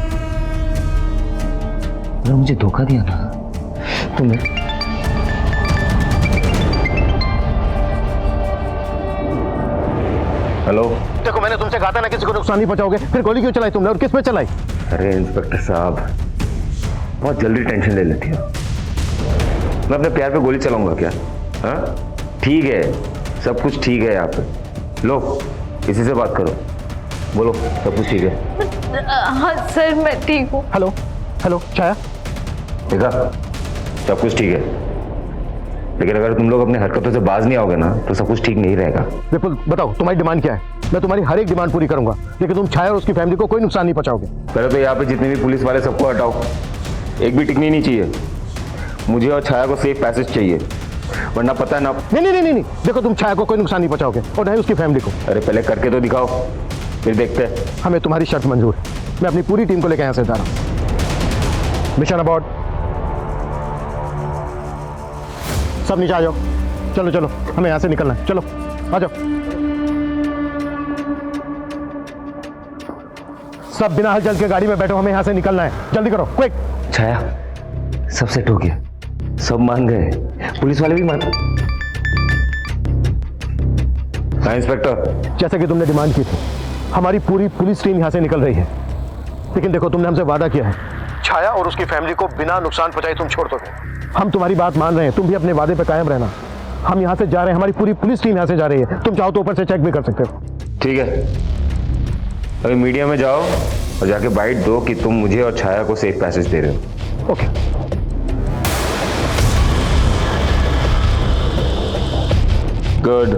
अगर मुझे धोखा दिया ना तो मैं हेलो, देखो मैंने तुमसे कहा था ना किसी को नुकसान नहीं पहुंचाओगे, फिर गोली क्यों चलाई तुमने और किस पे चलाई? अरे इंस्पेक्टर साहब, बहुत जल्दी टेंशन ले लेती हो। मैं अपने प्यार पे गोली चलाऊंगा क्या? हाँ ठीक है, सब कुछ ठीक है यहाँ पे। लो किसी से बात करो, बोलो सब कुछ ठीक है। हाँ सर मैं ठीक हूँ। हेलो हेलो छाया, देखा सब कुछ ठीक है, लेकिन अगर तुम लोग अपने हरकतों से बाज नहीं आओगे ना तो सब कुछ ठीक नहीं रहेगा। विपुल बताओ तुम्हारी डिमांड क्या है? मैं तुम्हारी हर एक डिमांड पूरी करूंगा, लेकिन तुम छाया और उसकी फैमिली को कोई नुकसान नहीं पहुंचाओगे। पहले तो यहाँ पे जितने भी पुलिस वाले सबको हटाओ, एक भी टिकनी नहीं चाहिए। मुझे और छाया को सेफ पैसेज चाहिए, वरना पता है ना। नहीं, देखो तुम छाया को कोई नुकसान नहीं पहुंचाओगे और ना ही उसकी फैमिली को। अरे पहले करके तो दिखाओ, फिर देखते हैं। हमें तुम्हारी शर्त मंजूर है, मैं अपनी पूरी टीम को लेकर यहाँ से जा रहा हूँ। मिशन अबॉर्ड, सब नीचे आ जाओ। चलो चलो हमें यहाँ से निकलना है, चलो आ जाओ। सब बिना हलचल के गाड़ी में बैठो, हमें यहाँ से निकलना है, जल्दी करो क्विक। छाया सब सेट हो गया, सब मान गए, पुलिस वाले भी मान। हाँ इंस्पेक्टर, जैसे कि तुमने डिमांड की थी, हमारी पूरी पुलिस टीम यहाँ से निकल रही है। लेकिन देखो तुमने हमसे वादा किया है, छाया और उसकी फैमिली को बिना नुकसान पहुंचाए तुम छोड़ दोगे। हम तुम्हारी बात मान रहे हैं, तुम भी अपने वादे पे कायम रहना। हम यहाँ से जा रहे हैं, हमारी पूरी पुलिस टीम यहाँ से जा रही है। तुम चाहो तो ऊपर से चेक भी कर सकते हो। ठीक है, अभी मीडिया में जाओ और जाके बाइट दो कि तुम मुझे और छाया को सेफ पैसेज दे रहे हो। ओके। गुड।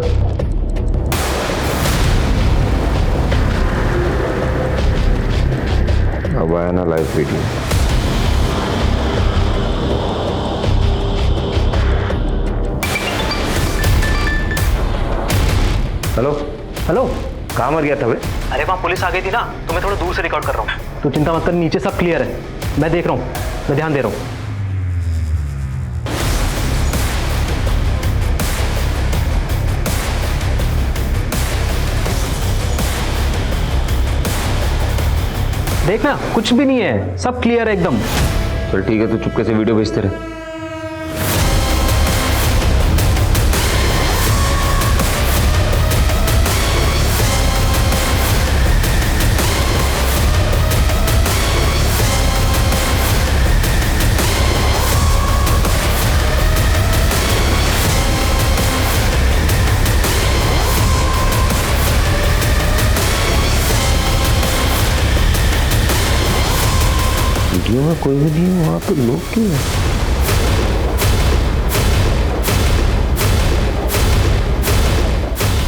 अब आया ना लाइव वीडियो। हेलो हेलो, कहाँ मर गया था बे? अरे वहाँ पुलिस आ गई थी ना, तो मैं थोड़ा दूर से रिकॉर्ड कर रहा हूँ। तो चिंता मत कर, नीचे सब क्लियर है, मैं देख रहा हूँ, मैं ध्यान दे रहा हूँ। देखना कुछ भी नहीं है, सब क्लियर है एकदम। चल ठीक है, तो चुपके से वीडियो भेजते रहे। वीडियो में कोई भी नहीं है, वहां तो लोग क्यों हैं?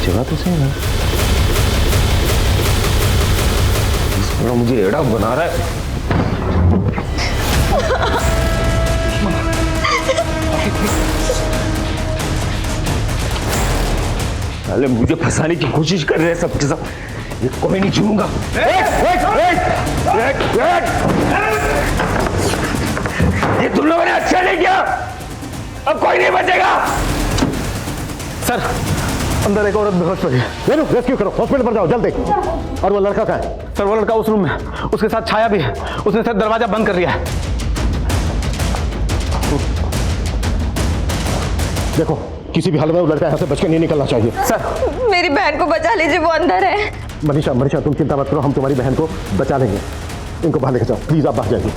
जगह तो सही है, थोड़ा मुझे एड़ा बना रहा है। साले मुझे फंसाने की कोशिश कर रहे हैं सब के सब। ये कोई नहीं छूऊंगा। ये तुम लोगों ने अच्छा नहीं किया, अब कोई नहीं बचेगा। सर अंदर एक औरत बेहोश पड़ी है, रेस्क्यू करो, हॉस्पिटल पर जाओ जल्दी। और वो लड़का कहाँ है? सर वो लड़का उस रूम में, उसके साथ छाया भी है, उसने सर दरवाजा बंद कर दिया है। देखो किसी भी हालत में वो लड़का यहाँ से बच के नहीं निकलना चाहिए। सर मेरी बहन को बचा लीजिए, वो अंदर है। मनीषा तुम चिंता मत करो, हम तुम्हारी बहन को बचा लेंगे। इनको बाहर लेके जाओ प्लीज, आप बाहर जाइए।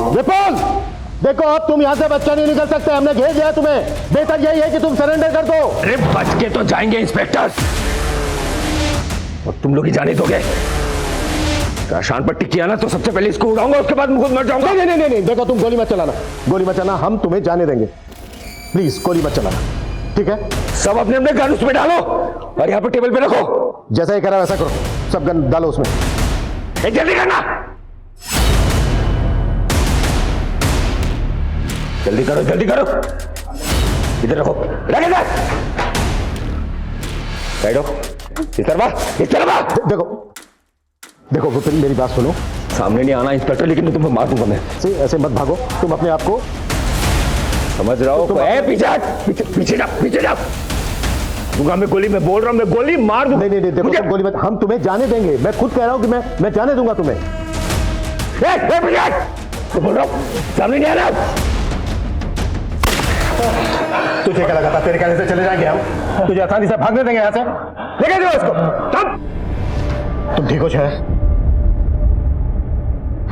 विपुल देखो अब तुम यहाँ से बच्चा नहीं निकल सकते, हमने घेर लिया तुम्हें। बेहतर यही है कि तुम सरेंडर कर दो। अरे बच के तो जाएंगे इंस्पेक्टर, और तुम लोग ही जाने दोगे? काशान पट्टी किया ना तो सबसे पहले इसको उड़ाऊंगा, उसके बाद खुद मर जाऊंगा। नहीं नहीं नहीं नहीं, देखो तुम गोली मत चलाना, गोली मत चलाना, हम तुम्हें जाने देंगे। प्लीज गोली मत चलाना, ठीक है? सब अपने अपने गन उसमें डालो और यहाँ पर टेबल पे रखो। जैसा ही करा वैसा करो, सब गन डालो उसमें। जल्दी करना, जल्दी करो जल्दी करो। इधर रखो, रख इधर। साइड हो, इस तरफ। देखो देखो विपिन, मेरी बात सुनो। सामने नहीं आना इंस्पेक्टर, लेकिन तुम्हें मार दूंगा मैं। ऐसे मत भागो, तुम अपने आप को समझ रहा हो? पीछे पीछे जा। दूंगा मैं गोली, मैं बोल रहा हूं मैं गोली मार दूंगा। नहीं देखो तुम गोली मत, हम तुम्हें जाने देंगे। मैं खुद कह रहा हूं कि मैं जाने दूंगा तुम्हें। तो बोल रहा हूं सामने नहीं आना। तुझे क्या लगा था तेरे कहने से चले जाएंगे हम? तुझे आसानी से भागने देंगे यहाँ से? लेके जाओ इसको। तुम ठीक हो शायद?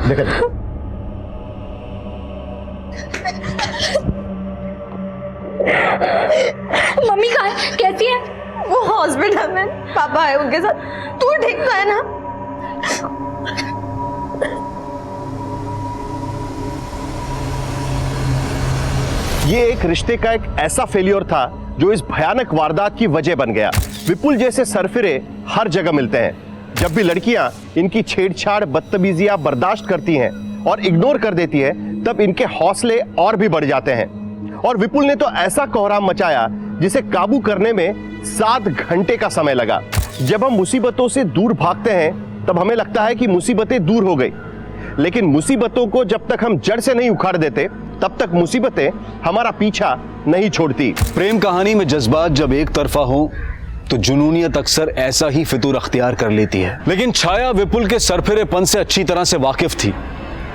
लेकिन मम्मी कहाँ है? कैसी है? वो हॉस्पिटल में, पापा है उनके साथ। तू ठीक तो है ना? ये एक रिश्ते का एक ऐसा फेलियर था जो इस भयानक वारदात की वजह बन गया। विपुल जैसे सरफिरे हर जगह मिलते हैं। जब भी लड़कियां इनकी छेड़छाड़ बदतमीजियां बर्दाश्त करती हैं और इग्नोर कर देती है, तब इनके हौसले और भी बढ़ जाते हैं। और विपुल ने तो ऐसा कोहराम मचाया जिसे काबू करने में 7 घंटे का समय लगा। जब हम मुसीबतों से दूर भागते हैं तब हमें लगता है कि मुसीबतें दूर हो गई, लेकिन मुसीबतों को जब तक हम जड़ से नहीं उखाड़ देते तब तक मुसीबतें हमारा पीछा नहीं छोड़ती। प्रेम कहानी में जज्बात जब एक तरफा हो तो जुनूनियत अक्सर ऐसा ही फितूर अख्तियार कर लेती है। लेकिन छाया विपुल के सरफिरेपन से अच्छी तरह से वाकिफ थी।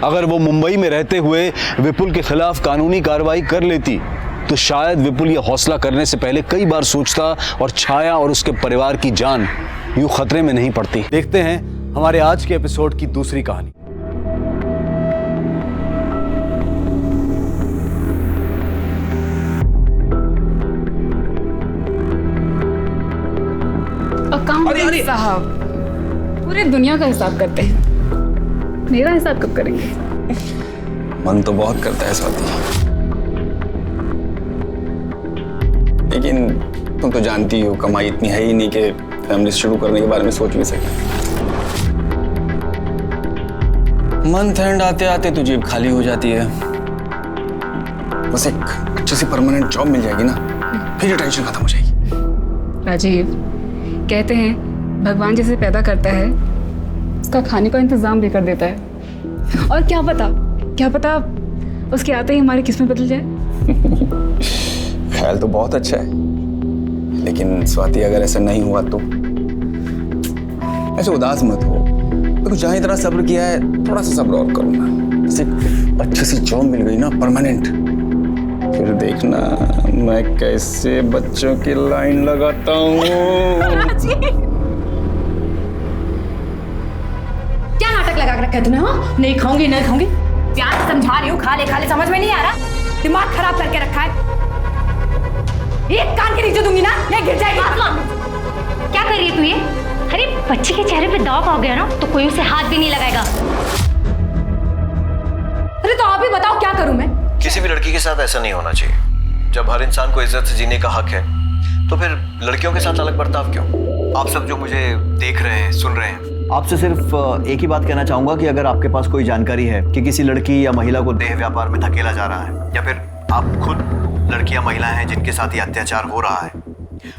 अगर वो मुंबई में रहते हुए विपुल के खिलाफ कानूनी कार्रवाई कर लेती तो शायद विपुल ये हौसला करने से पहले कई बार सोचता और छाया और उसके परिवार की जान यूं खतरे में नहीं पड़ती। देखते हैं हमारे आज के एपिसोड की दूसरी कहानी। अकाउंटेंट साहब पूरे दुनिया का हिसाब करते हैं, मेरा हिसाब कब करेंगे? मन तो बहुत करता है स्वाति, लेकिन तुम तो जानती हो कमाई इतनी है ही नहीं कि फैमिली शुरू करने के बारे में सोच भी सके। मंथ एंड आते आते तो जेब खाली हो जाती है। बस एक अच्छी सी परमानेंट जॉब मिल जाएगी ना, फिर टेंशन खत्म हो जाएगी। राजीव, कहते हैं भगवान जिसे पैदा करता है उसका खाने का इंतजाम भी कर देता है। और क्या पता उसके आते ही हमारी किस्मत बदल जाए। ख्याल तो बहुत अच्छा है, लेकिन स्वाति अगर ऐसा नहीं हुआ तो ऐसे उदास मत हो। तो जहाँ इतना सब्र किया है थोड़ा सा सब्र और करो ना। जैसे अच्छी सी जॉब मिल गई ना परमानेंट, फिर देखना मैं कैसे बच्चों की लाइन लगाता हूँ। क्या नाटक लगा के रखा है तूने? हाँ, नहीं खाऊंगी नहीं खाऊंगी, प्यार से समझा रही हूँ, खा ले समझ में नहीं आ रहा, दिमाग खराब करके रखा है। एक कान के नीचे दूंगी ना, ये गिर जाएगी। क्या कर रही है तू ये? अरे बच्चे के चेहरे पे दाग आ गया ना तो कोई उसे हाथ भी नहीं लगाएगा। अरे तो आप ही बताओ क्या करूं मैं? किसी भी लड़की के साथ ऐसा नहीं होना चाहिए। जब हर इंसान को इज्जत से जीने का हक है तो फिर लड़कियों के साथ अलग बर्ताव क्यों? आप सब जो मुझे देख रहे हैं, सुन रहे हैं, आपसे सिर्फ एक ही बात कहना चाहूंगा कि अगर आपके पास कोई जानकारी है कि किसी लड़की या महिला को देह व्यापार में धकेला जा रहा है, या फिर आप खुद लड़की या महिला हैं जिनके साथ ये अत्याचार हो रहा है,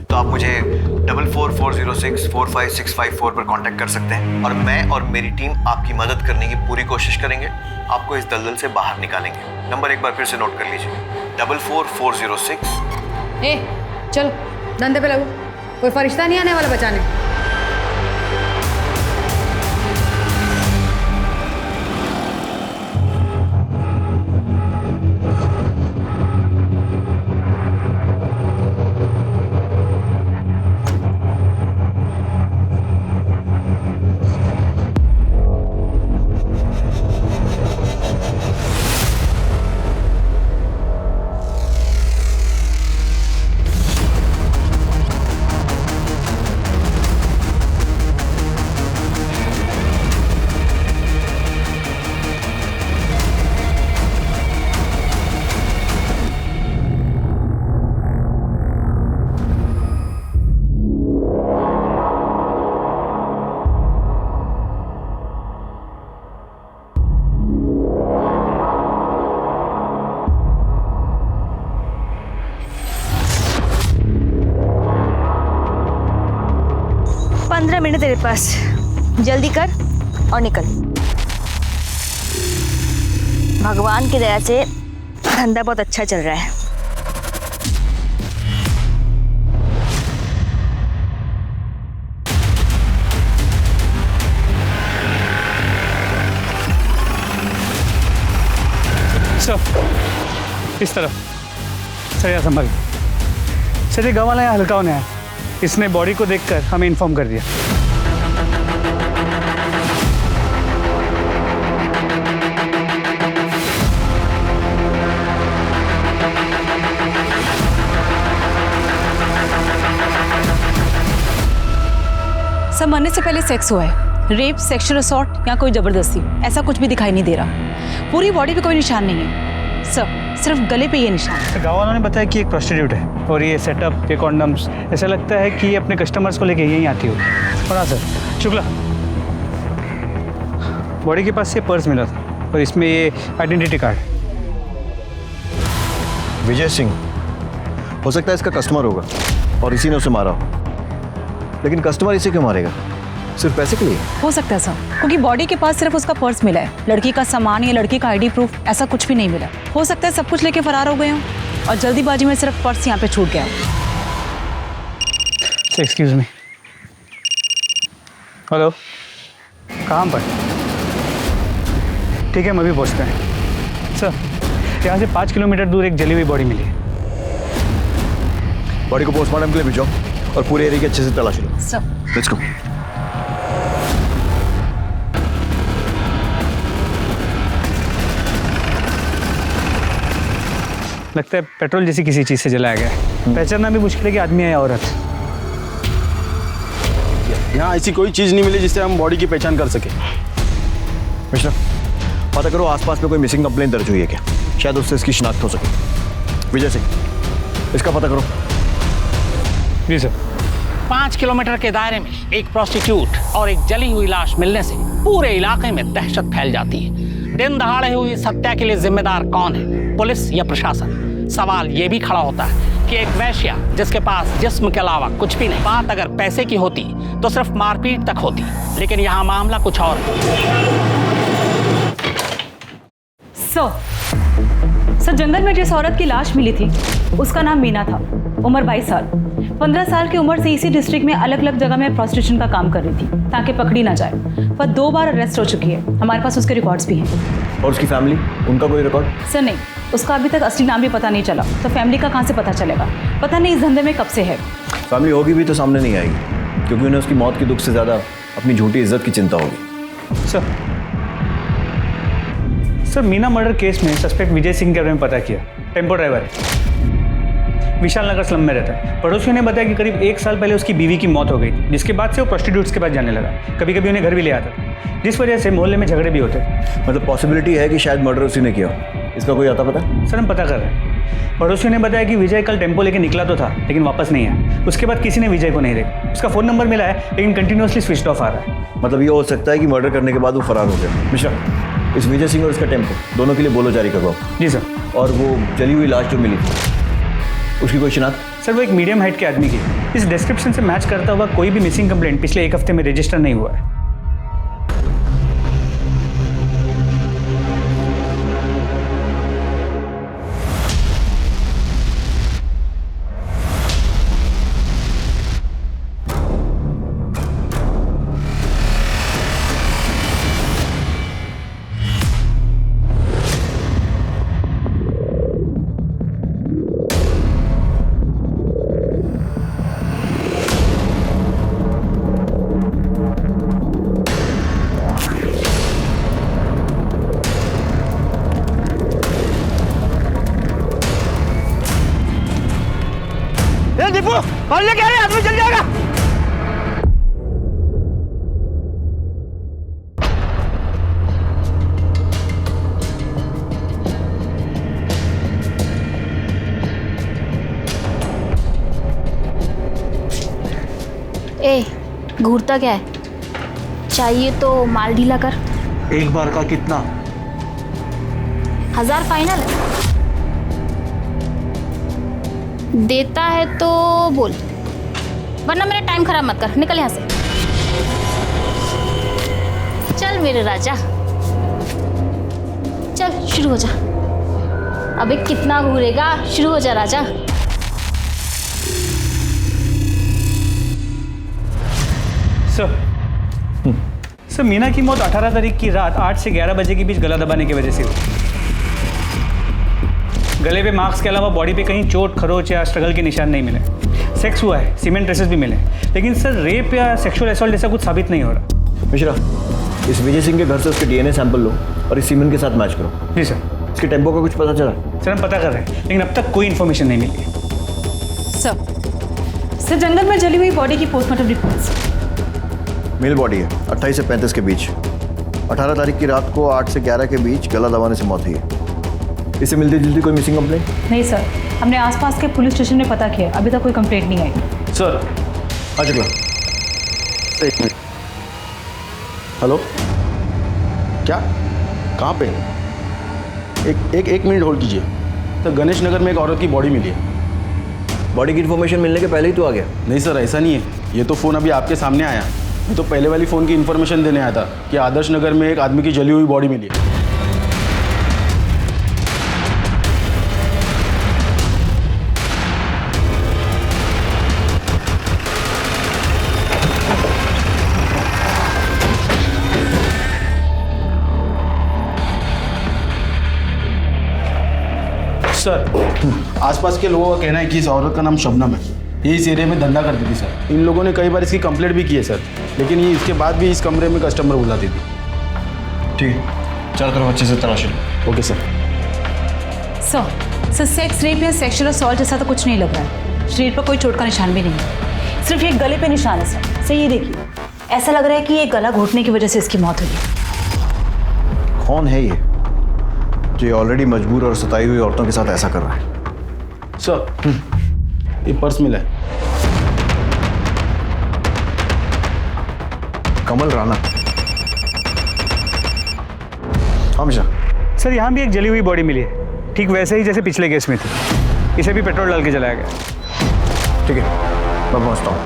तो आप मुझे 4440645654 पर कांटेक्ट कर सकते हैं और मैं और मेरी टीम आपकी मदद करने की पूरी कोशिश करेंगे। आपको इस दलदल से बाहर निकालेंगे। नंबर एक बार फिर से नोट कर लीजिए, 44406। ए, चलो धंधे पे लगो, कोई फरिश्ता नहीं आने वाला बचाने। मिनट तेरे पास, जल्दी कर और निकल। भगवान की दया से धंधा बहुत अच्छा चल रहा है। इस तरफ सर, यहाँ संभाल सर। ये गाँव वाला यहाँ हल्का होने आया, इसने बॉडी को देखकर हमें इन्फॉर्म कर दिया। सब मरने से पहले सेक्स हुआ है, रेप, सेक्सुअल असॉल्ट या कोई जबरदस्ती, ऐसा कुछ भी दिखाई नहीं दे रहा। पूरी बॉडी पे कोई निशान नहीं है सर, सिर्फ गले पे ये निशान। गाँव वालों ने बताया कि एक प्रोस्टिट्यूट है और ये सेटअप, ये कॉन्डम्स, ऐसा लगता है कि ये अपने कस्टमर्स को लेके यहीं आती होगी। और हाँ सर, शुक्ला, बॉडी के पास से पर्स मिला था और इसमें ये आइडेंटिटी कार्ड। विजय सिंह हो सकता है इसका कस्टमर होगा और इसी ने उसे मारा हो, लेकिन कस्टमर इसे क्यों मारेगा? सिर्फ पैसे के लिए? हो सकता है सर, क्योंकि बॉडी के पास सिर्फ उसका पर्स मिला है, लड़की का सामान या लड़की का आईडी प्रूफ ऐसा कुछ भी नहीं मिला। हो सकता है सब कुछ लेके फरार हो गए हों और जल्दीबाजी में सिर्फ पर्स यहाँ पे छूट गया। एक्सक्यूज मी, हेलो, कहाँ पर? ठीक है, मैं भी पहुँचता है सर। यहाँ से 5 किलोमीटर दूर एक जली हुई बॉडी मिली है। बॉडी को पोस्टमार्टम के लिए भेजो और पूरे एरिया की अच्छे से तलाशी लो। Sir, let's go. लगता है पेट्रोल जैसी किसी चीज से जलाया गया है। पहचानना भी मुश्किल है कि आदमी है या औरत। यहाँ ऐसी कोई चीज नहीं मिली जिससे हम बॉडी की पहचान कर सके। मिश्रा, पता करो आसपास में कोई मिसिंग कंप्लेंट दर्ज हुई है क्या? शायद उससे इसकी शिनाख्त हो सके। विजय सिंह, इसका पता करो। जी सर। 5 किलोमीटर के दायरे में एक प्रोस्टिट्यूट और एक जली हुई लाश मिलने से पूरे इलाके में दहशत फैल जाती है। दिन दहाड़े हुई इस हत्या के लिए जिम्मेदार कौन है, पुलिस या प्रशासन? सवाल ये भी खड़ा होता है कि एक वैश्या जिसके पास जिस्म के अलावा कुछ भी नहीं, बात अगर पैसे की होती तो सिर्फ मारपीट तक होती, लेकिन यहाँ मामला कुछ और है। सर, जंगल में जिस औरत की लाश मिली थी उसका नाम मीना था, उम्र 22 साल। 15 साल की उम्र से इसी डिस्ट्रिक्ट में अलग अलग जगह में प्रोस्टिट्यूशन का काम कर रही थी ताकि पकड़ी ना जाए, पर 2 बार अरेस्ट हो चुकी है। हमारे पास उसके रिकॉर्ड्स भी हैं। और उसकी फैमिली, उनका कोई रिकॉर्ड? सर नहीं, उसका अभी तक असली नाम भी पता नहीं चला, तो फैमिली का कहाँ से पता चलेगा? पता नहीं इस धंधे में कब से है। फैमिली होगी भी तो सामने नहीं आएगी, क्योंकि उन्हें उसकी मौत के दुख से ज़्यादा अपनी झूठी इज्जत की चिंता होगी। सर, मीना मर्डर केस में सस्पेक्ट विजय सिंह के बारे में पता किया। टेम्पो ड्राइवर है, विशाल नगर स्लम में रहता है। पड़ोसियों ने बताया कि करीब 1 साल पहले उसकी बीवी की मौत हो गई थी, जिसके बाद से वो प्रोस्टिट्यूट्स के पास जाने लगा। कभी कभी उन्हें घर भी ले आता था, जिस वजह से मोहल्ले में झगड़े भी होते थे। मतलब पॉसिबिलिटी है कि शायद मर्डर उसी ने किया। इसका कोई आता पता? सर, हम पता कर रहे हैं। पड़ोसियों ने बताया कि विजय कल टेम्पो लेके निकला तो था, लेकिन वापस नहीं आया। उसके बाद किसी ने विजय को नहीं देखा। उसका फ़ोन नंबर मिला है, लेकिन कंटिन्यूसली स्विच ऑफ आ रहा है। मतलब ये हो सकता है कि मर्डर करने के बाद वो फरार हो गया। मिश्रा, इस विजय सिंह और इसका टेम्पो दोनों के लिए बोलो जारी करवाओ। जी सर। और वो जली हुई लाश जो मिली थी, उसकी कोई शिनाख्त? सर, वो एक मीडियम हाइट के आदमी की। इस डिस्क्रिप्शन से मैच करता हुआ कोई भी मिसिंग कंप्लेंट पिछले 1 हफ्ते में रजिस्टर नहीं हुआ है। दीपू, कॉल लेके आ रहे, आदमी चल जाएगा। ए, घूरता क्या है? चाहिए तो माल ढीला कर। एक बार का कितना? 1000 फाइनल है। देता है तो बोल, वरना मेरा टाइम खराब मत कर। निकल यहाँ से। चल मेरे राजा, चल शुरू हो जा। अबे कितना घूरेगा, शुरू हो जा राजा। सर मीना की मौत 18 तारीख की रात 8 से 11 बजे के बीच गला दबाने की वजह से हुई। गले पे मार्क्स के अलावा बॉडी पे कहीं चोट, खरोच या स्ट्रगल के निशान नहीं मिले। सेक्स हुआ है, सीमेंट ट्रेसेस भी मिले, लेकिन सर रेप या सेक्सुअल असॉल्ट जैसा कुछ साबित नहीं हो रहा। मिश्रा, इस विजय सिंह के घर से उसके डीएनए सैंपल लो और इस सीमेंट के साथ मैच करो। जी सर। इसके टेम्पो का कुछ पता चला? सर हम पता कर रहे हैं, लेकिन अब तक कोई इन्फॉर्मेशन नहीं मिली। सर जंगल में जली हुई बॉडी की पोस्टमार्टम रिपोर्ट्स। मेल बॉडी है, 28 से 35 के बीच। 18 तारीख की रात को 8 से 11 के बीच गला दबाने से मौत हुई है। इससे मिलती जुलती कोई मिसिंग कंप्लेंट? नहीं सर, हमने आसपास के पुलिस स्टेशन में पता किया, अभी तक कोई कंप्लेंट नहीं आई। सर आ चुका। एक मिनट। हेलो, क्या? कहाँ पे? एक मिनट होल्ड कीजिए। तो गणेश नगर में एक औरत की बॉडी मिली है। बॉडी की इन्फॉर्मेशन मिलने के पहले ही तो आ गया? नहीं सर, ऐसा नहीं है, ये तो फ़ोन अभी आपके सामने आया। मैं तो पहले वाली फ़ोन की इन्फॉर्मेशन देने आया था कि आदर्श नगर में एक आदमी की जली हुई बॉडी मिली है। सर आसपास के लोगों का कहना है कि इस औरत का नाम शबनम है, ये इस एरिया में धंधा करती थी सर। इन लोगों ने कई बार इसकी कंप्लेंट भी की है सर, लेकिन ये इसके बाद भी इस कमरे में कस्टमर बुलाती थी। ठीक है, चारों तरफ अच्छे से तलाशी लो। Okay sir. Sir sex rape या सेक्सुअल असॉल्ट जैसा तो कुछ नहीं लग रहा है। शरीर पर कोई चोट का निशान भी नहीं है, सिर्फ एक गले पे निशान है सर। ये देखिए, ऐसा लग रहा है कि ये गला घोटने की वजह से इसकी मौत हुई। कौन है ये जो ये ऑलरेडी मजबूर और सताई हुई औरतों के साथ ऐसा कर रहा है? सर ये पर्स मिला है। कमल राणा। हमेशा सर यहाँ भी एक जली हुई बॉडी मिली है, ठीक वैसे ही जैसे पिछले केस में थी। इसे भी पेट्रोल डाल के जलाया गया। ठीक है, मैं पहुँचता हूँ।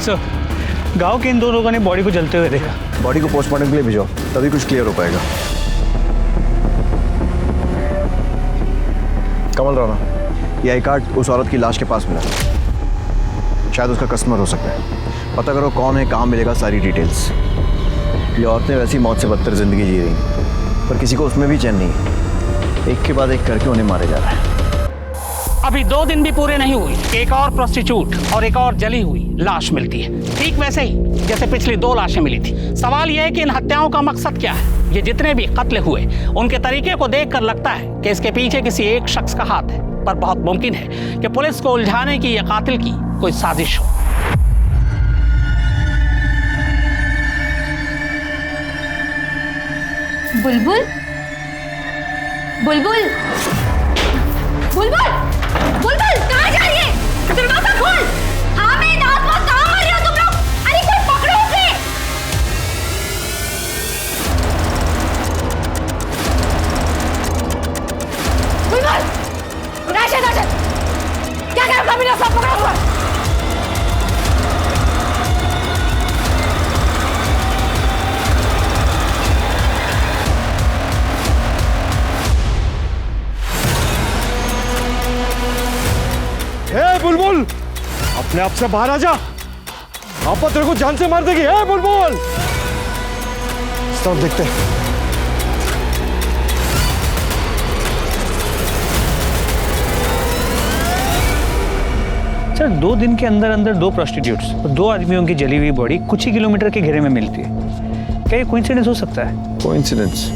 सर गांव के इन दो लोगों ने बॉडी को जलते हुए देखा। बॉडी को पोस्टमार्टम के लिए भिजवाओ, तभी कुछ क्लियर हो पाएगा। कमल राणा, ये आई कार्ड उस औरत की लाश के पास मिला, शायद उसका कस्टमर हो सकता है। पता करो कौन है, कहाँ मिलेगा, सारी डिटेल्स। ये औरतें वैसी मौत से बदतर जिंदगी जी रही, पर किसी को उसमें भी चैन नहीं है। एक के बाद एक करके उन्हें मारे जा रहा है। अभी 2 दिन भी पूरे नहीं हुए, एक और प्रोस्टिट्यूट और एक और जली हुई लाश मिलती है, ठीक वैसे ही जैसे पिछली 2 लाशें मिली थी। सवाल यह है कि इन हत्याओं का मकसद क्या है? ये जितने भी कत्ल हुए, उनके तरीके को देखकर लगता है कि इसके पीछे किसी एक शख्स का हाथ है, पर बहुत मुमकिन है कि पुलिस को उलझाने की या कातिल की कोई साजिश हो। बुलबुल, बुलबुल, बुलबुल, बुलबुल, कहाँ जा रही है? दरवाजा खोल। हाँ मैं रात को कहाँ मर रहे हो तुम लोग? अरे कोई पकड़ो उसे। बुलबुल, राशिद, राशिद, क्या कर रहा है? मेरा सब पकड़ा हुआ। बुलबुल, अपने आप से बाहर आ जा, आपा तेरे को जान से मार देगी। है बुलबुल, सब देखते हैं। सर 2 दिन के अंदर अंदर 2 प्रोस्टिट्यूट्स और 2 आदमियों की जली हुई बॉडी कुछ ही किलोमीटर के घेरे में मिलती है। क्या ये कोइंसिडेंस हो सकता है? कोइंसिडेंस?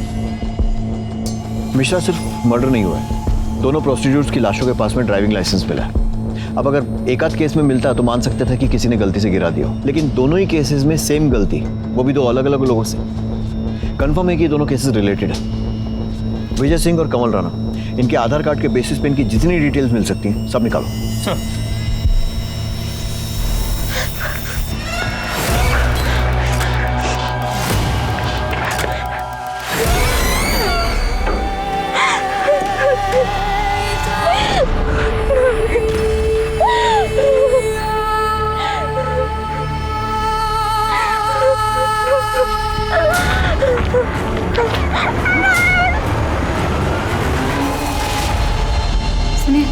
मिश्रा, सिर्फ मर्डर नहीं हुआ है, दोनों प्रोस्टिट्यूट्स की लाशों के पास में ड्राइविंग लाइसेंस मिला है। अब अगर एक आध केस में मिलता तो मान सकते थे कि किसी ने गलती से गिरा दिया, लेकिन दोनों ही केसेस में सेम गलती, वो भी 2 अलग अलग लोगों से। कंफर्म है कि दोनों केसेस रिलेटेड है। विजय सिंह और कमल राणा, इनके आधार कार्ड के बेसिस पे इनकी जितनी डिटेल्स मिल सकती हैं सब निकालो। सर सुनिए,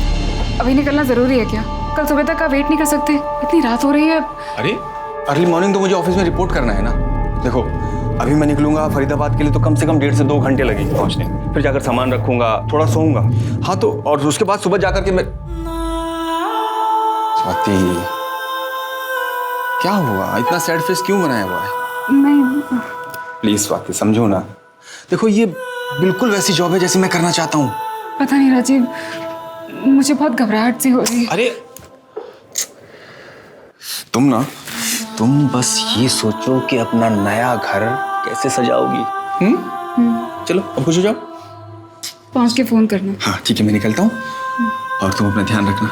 अभी निकलना जरूरी है क्या? कल सुबह तक का वेट नहीं कर सकते? इतनी रात हो रही है। अरे अर्ली मॉर्निंग तो मुझे ऑफिस में रिपोर्ट करना है ना। देखो अभी मैं निकलूंगा फरीदाबाद के लिए तो कम से कम 1.5 से 2 घंटे लगेंगे पहुंचने। फिर जाकर सामान रखूंगा, थोड़ा सोऊंगा। हाँ तो और उसके बाद सुबह जाकर के मैं स्वाति क्या हुआ? इतना सैड फेस क्यों बनाया हुआ है? नहीं, प्लीज स्वाति समझो ना। देखो ये बिल्कुल वैसी जॉब है जैसी मैं करना चाहता हूँ। पता नहीं राजीव, मुझे बहुत घबराहट सी हो रही है। अरे तुम बस ये सोचो कि अपना नया घर कैसे सजाओगी। चलो अब खुश हो जाओ। पहुंच के फोन करना। हाँ ठीक है, मैं निकलता हूँ और तुम अपना ध्यान रखना।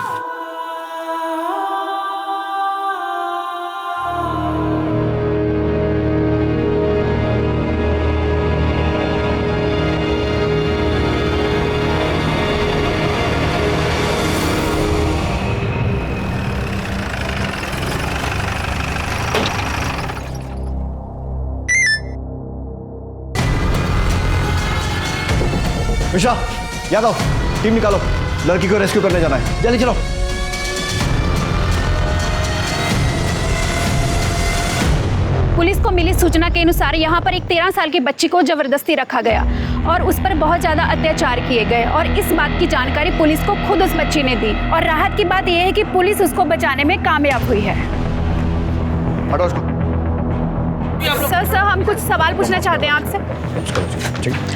मिश्रा, यादव, टीम निकालो, लड़की को रेस्क्यू करने जाना है। जल्दी चलो। पुलिस को मिली सूचना के अनुसार यहाँ पर एक 13 साल की बच्ची को जबरदस्ती रखा गया और उस पर बहुत ज्यादा अत्याचार किए गए और इस बात की जानकारी पुलिस को खुद उस बच्ची ने दी और राहत की बात यह है कि पुलिस उसको बचाने में कामयाब हुई है। हटो उसको। सर हम कुछ सवाल पूछना चाहते हैं आपसे।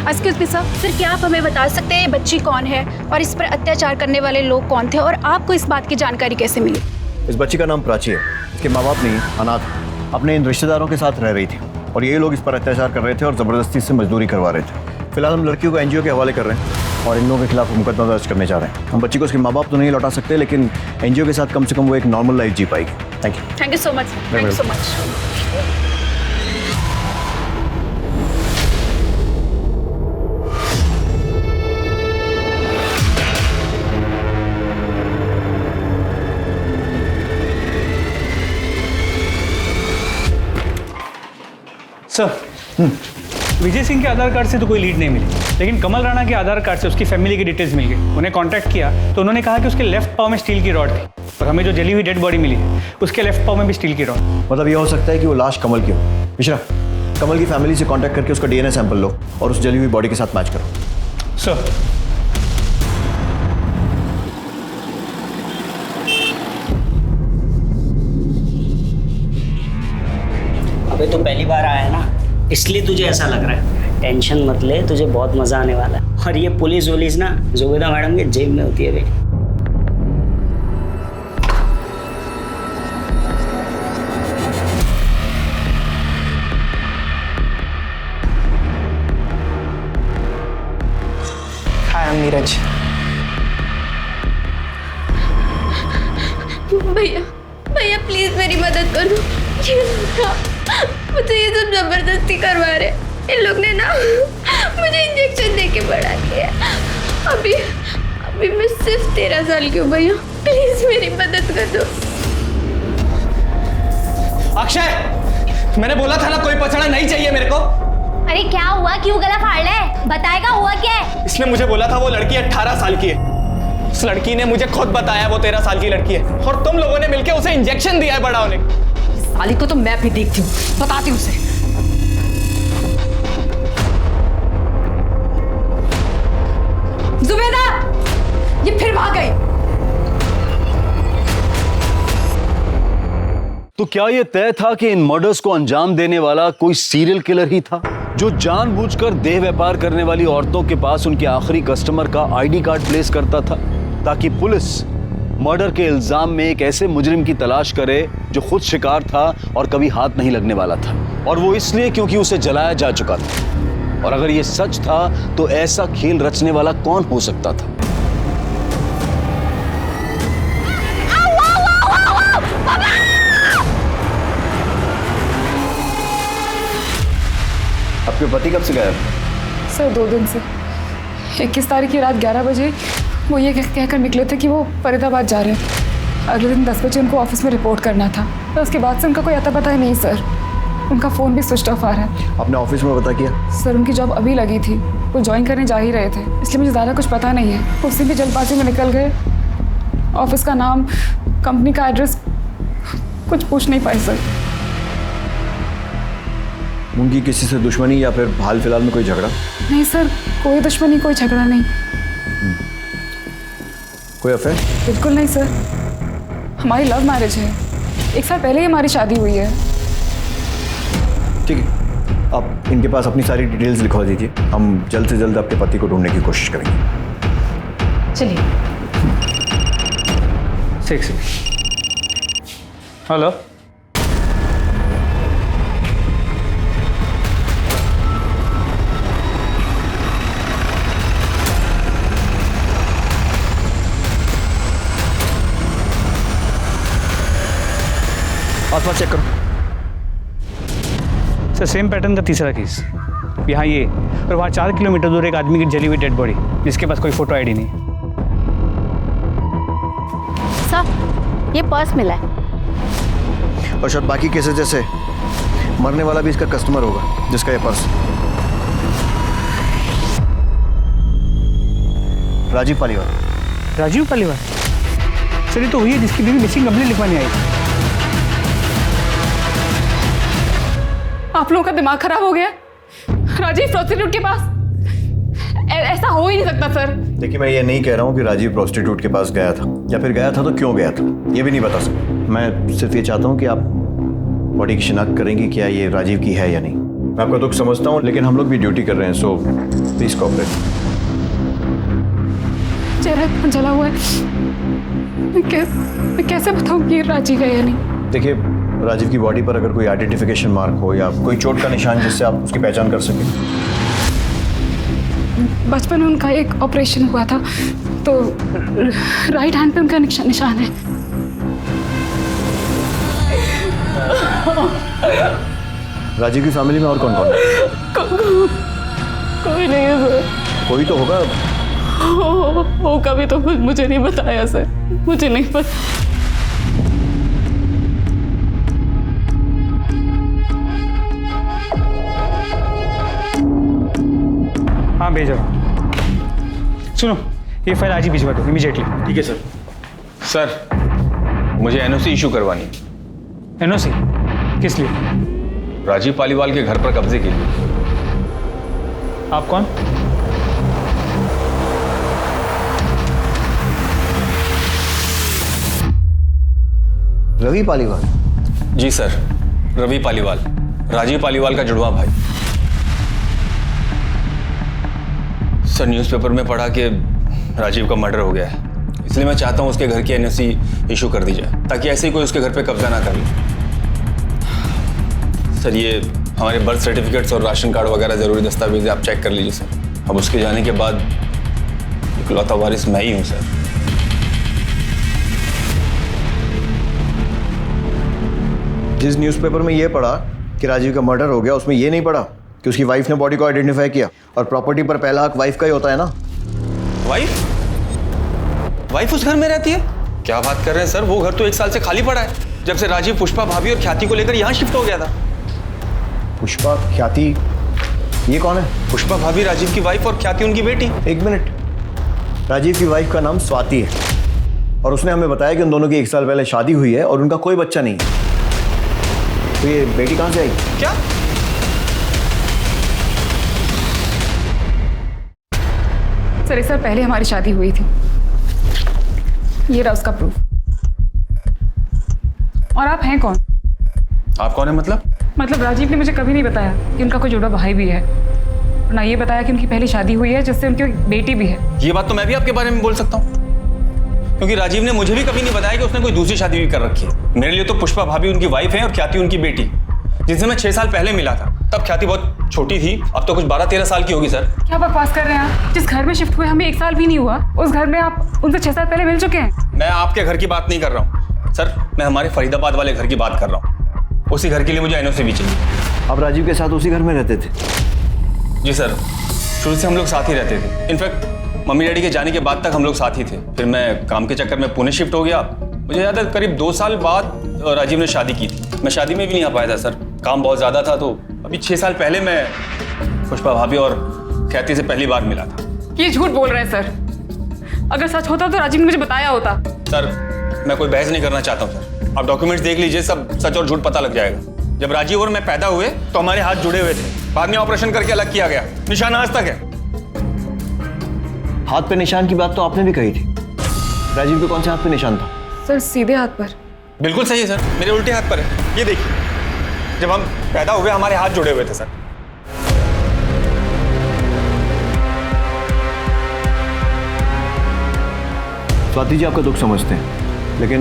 एक्सक्यूज मी सर, क्या आप हमें बता सकते हैं ये बच्ची कौन है और इस पर अत्याचार करने वाले लोग कौन थे और आपको इस बात की जानकारी कैसे मिली? इस बच्ची का नाम प्राची है। इसके माँ बाप नहीं, अनाथ, अपने इन रिश्तेदारों के साथ रह रही थी और ये लोग इस पर अत्याचार कर रहे थे और ज़बरदस्ती से मजदूरी करवा रहे थे। फिलहाल हम लड़कियों को एनजीओ के हवाले कर रहे हैं और इन लोगों के खिलाफ मुकदमा दर्ज करने जा रहे हैं। हम बच्ची को उसके माँ बाप तो नहीं लौटा सकते, लेकिन एनजीओ के साथ कम से कम वो एक नॉर्मल लाइफ जी पाएगी। Thank you so much. Thank you so much. Sir, Vijay Singh के आधार कार्ड से तो कोई लीड नहीं मिली, लेकिन कमल राणा के आधार कार्ड से उसकी फैमिली की डिटेल्स मिल गई। उन्हें कांटेक्ट किया तो उन्होंने कहा कि उसके लेफ्ट पाँव में स्टील की रॉड थी और हमें जो जली हुई डेड बॉडी मिली है उसके लेफ्ट पाँव में भी स्टील की रॉड। मतलब ये हो सकता है कि वो लाश कमल की हो। मिश्रा, कमल की फैमिली से कांटेक्ट करके उसका डीएनए सैंपल लो और उस जली हुई बॉडी के साथ मैच करो। सर, अबे तो पहली बार आया है ना, इसलिए तुझे ऐसा लग रहा है। टेंशन मत ले, तुझे बहुत मजा आने वाला है। और ये पुलिस वुलिस ना जुबेदा मैडम के जेब में होती है बे। हाय नीरज। भैया भैया प्लीज मेरी मदद करो। मुझे ये सब जबरदस्ती करवा रहे। इन लोग ने ना मुझे इंजेक्शन देके बड़ा किया। अभी मैं सिर्फ 13 साल की हूँ भैया, प्लीज मेरी मदद कर दो। अक्षय, मैंने बोला था ना कोई पछड़ा नहीं चाहिए मेरे को। अरे क्या हुआ, क्यों गला फाड़ ले? बताएगा हुआ क्या है? इसने मुझे बोला था वो लड़की 18 साल की है। उस लड़की ने मुझे खुद बताया वो 13 साल की लड़की है और तुम लोगों ने मिलकर उसे इंजेक्शन दिया है बड़ा होने। साली को तो मैं भी देखती हूँ, बताती हूँ उसे। जुबेदा, ये फिर भाग गई। तो क्या यह तय था कि इन मर्डर्स को अंजाम देने वाला कोई सीरियल किलर ही था जो जानबूझकर देह व्यापार करने वाली औरतों के पास उनके आखिरी कस्टमर का आईडी कार्ड प्लेस करता था ताकि पुलिस मर्डर के इल्जाम में एक ऐसे मुजरिम की तलाश करे जो खुद शिकार था और कभी हाथ नहीं लगने वाला था, और वो इसलिए क्योंकि उसे जलाया जा चुका था। और अगर ये सच था तो ऐसा खेल रचने वाला कौन हो सकता था? आपके पति कब से गायब? सर 2 दिन से। 21 तारीख की रात 11 बजे वो ये कहकर निकले थे कि वो फरीदाबाद जा रहे हैं। अगले दिन 10 बजे उनको ऑफिस में रिपोर्ट करना था, तो उसके बाद से उनका कोई अता पता ही नहीं सर। उनका फ़ोन भी स्विच ऑफ आ रहा है। आपने ऑफिस में पता किया? सर उनकी जॉब अभी लगी थी, वो ज्वाइन करने जा ही रहे थे, इसलिए मुझे ज़्यादा कुछ पता नहीं है। उसी भी जल्दबाजी में निकल गए। ऑफिस का नाम, कंपनी का एड्रेस कुछ पूछ नहीं पाए सर। उनकी किसी से दुश्मनी या फिर हाल फिलहाल में कोई झगड़ा? नहीं सर, कोई दुश्मनी, कोई झगड़ा नहीं। कोई अफेयर? बिल्कुल नहीं सर, हमारी लव मैरिज है, 1 साल पहले ही हमारी शादी हुई है। ठीक है, आप इनके पास अपनी सारी डिटेल्स लिखवा दीजिए, हम जल्द से जल्द आपके पति को ढूंढने की कोशिश करेंगे। चलिए। 6 हेलो, आसपास चेक करो। सर सेम पैटर्न का तीसरा केस, यहाँ ये और वहाँ 4 किलोमीटर दूर एक आदमी की जली हुई डेड बॉडी, जिसके पास कोई फोटो आईडी नहीं। सर ये पर्स मिला है। और शायद बाकी केसेस जैसे मरने वाला भी इसका कस्टमर होगा, जिसका ये पर्स। राजीव पालीवाल। राजीव पालीवाल? सर ये तो हुई है जिसकी बीवी मिसिंग कंप्लेंट लिखवाने आई। आप लोगों का दिमाग खराब हो गया? राजीव प्रोस्टिट्यूट के पास? ऐसा हो ही नहीं सकता सर। देखिए, मैं ये नहीं कह रहा हूँ कि राजीव प्रोस्टिट्यूट के पास गया था, या फिर गया था तो क्यों गया था, ये भी नहीं बता सकता। मैं सिर्फ ये चाहता हूँ कि आप बॉडी की शिनाख्त करेंगे क्या ये राजीव की है या नहीं। मैं आपका दुख समझता हूँ, लेकिन हम लोग भी ड्यूटी कर रहे हैं, सो प्लीज कोऑपरेट। चेहरा इतना जला हुआ है, मैं कैसे बताऊँ कि राजीव है या नहीं। देखिए, राजीव की बॉडी पर अगर कोई आइडेंटिफिकेशन मार्क हो या कोई चोट का निशान जिससे आप उसकी पहचान कर सकें। बचपन में उनका एक ऑपरेशन हुआ था, तो राइट हैंड पे उनका निशान है। राजीव की फैमिली में और कौन कौन है? कोई नहीं है सर। कोई तो होगा। होगा भी तो मुझे नहीं बताया सर, मुझे नहीं पता। हाँ भेजो। सुनो, ये फाइल आज ही भिजवा दो इमीडिएटली। ठीक है सर। सर मुझे एनओसी इशू करवानी है। एनओसी किस लिए? राजीव पालीवाल के घर पर कब्जे के लिए। आप कौन? रवि पालीवाल? जी सर, रवि पालीवाल, राजीव पालीवाल का जुड़वा भाई। सर न्यूज़पेपर में पढ़ा कि राजीव का मर्डर हो गया है, इसलिए मैं चाहता हूं उसके घर की एनओसी इशू कर दी जाए, ताकि ऐसे ही कोई उसके घर पे कब्जा ना कर ले। सर ये हमारे बर्थ सर्टिफिकेट्स और राशन कार्ड वगैरह ज़रूरी दस्तावेज आप चेक कर लीजिए सर। अब उसके जाने के बाद इकलौता वारिस मैं ही हूँ सर। जिस न्यूज़पेपर में ये पढ़ा कि राजीव का मर्डर हो गया, उसमें ये नहीं पढ़ा कि उसकी वाइफ ने बॉडी को आइडेंटिफाई किया, और प्रॉपर्टी पर पहला हक वाइफ का ही होता है ना। वाइफ? वाइफ उस घर में रहती है? क्या बात कर रहे हैं सर, वो घर तो 1 साल से खाली पड़ा है, जब से राजीव पुष्पा भाभी और ख्याति को लेकर यहाँ शिफ्ट हो गया था। पुष्पा, ख्याति, ये कौन है? पुष्पा भाभी राजीव की वाइफ और ख्याति उनकी बेटी। 1 मिनट, राजीव की वाइफ का नाम स्वाति है, और उसने हमें बताया कि उन दोनों की 1 साल पहले शादी हुई है और उनका कोई बच्चा नहीं है। तो ये बेटी कहाँ से आई? क्या? सर 1 साल पहले हमारी शादी हुई थी, ये रहा उसका प्रूफ। और आप हैं कौन? आप कौन है मतलब राजीव ने मुझे कभी नहीं बताया कि उनका कोई जुड़ा भाई भी है, और ना ये बताया कि उनकी पहली शादी हुई है जिससे उनकी बेटी भी है। ये बात तो मैं भी आपके बारे में बोल सकता हूँ, क्योंकि राजीव ने मुझे भी कभी नहीं बताया कि उसने कोई दूसरी शादी भी कर रखी है। मेरे लिए तो पुष्पा भाभी उनकी वाइफ है और ख्याति उनकी बेटी, जिनसे मैं 6 साल पहले मिला था। तब ख्याति बहुत छोटी थी, अब तो कुछ 12-13 साल की होगी सर। क्या बकवास कर रहे हैं आप? जिस घर में शिफ्ट हुए हमें 1 साल भी नहीं हुआ, उस घर में आप उनसे 6 साल पहले मिल चुके हैं। मैं आपके घर की बात नहीं कर रहा हूँ सर, मैं हमारे फरीदाबाद वाले घर की बात कर रहा हूँ। उसी घर के लिए मुझे एनओसी भी चाहिए। आप राजीव के साथ उसी घर में रहते थे? जी सर, शुरू से हम लोग साथ ही रहते थे। इनफैक्ट मम्मी डैडी के जाने के बाद तक हम लोग साथ ही थे। फिर मैं काम के चक्कर में पुणे शिफ्ट हो गया। मुझे याद है करीब 2 साल बाद राजीव ने शादी की थी। मैं शादी में भी नहीं आ पाया था सर, काम बहुत ज़्यादा था, तो अभी 6 साल पहले मैं पुष्पा भाभी और ख्याति से पहली बार मिला था। ये झूठ बोल रहे हैं सर। अगर सच होता तो राजीव ने मुझे बताया होता। सर, मैं कोई बहस नहीं करना चाहता हूँ सर। आप डॉक्यूमेंट्स देख लीजिए, सब सच और झूठ पता लग जाएगा। जब राजीव और मैं पैदा हुए तो हमारे हाथ जुड़े हुए थे, बाद में ऑपरेशन करके अलग किया गया। निशान आज तक है। हाथ पे निशान की बात तो आपने भी कही थी। राजीव के कौन से हाथ पे निशान था? सर सीधे हाथ पर। बिल्कुल सही है सर, मेरे उल्टे हाथ पर है। ये देखिए, जब हम पैदा हुए हमारे हाथ जुड़े हुए थे सर। स्वाति जी आपका दुख समझते हैं, लेकिन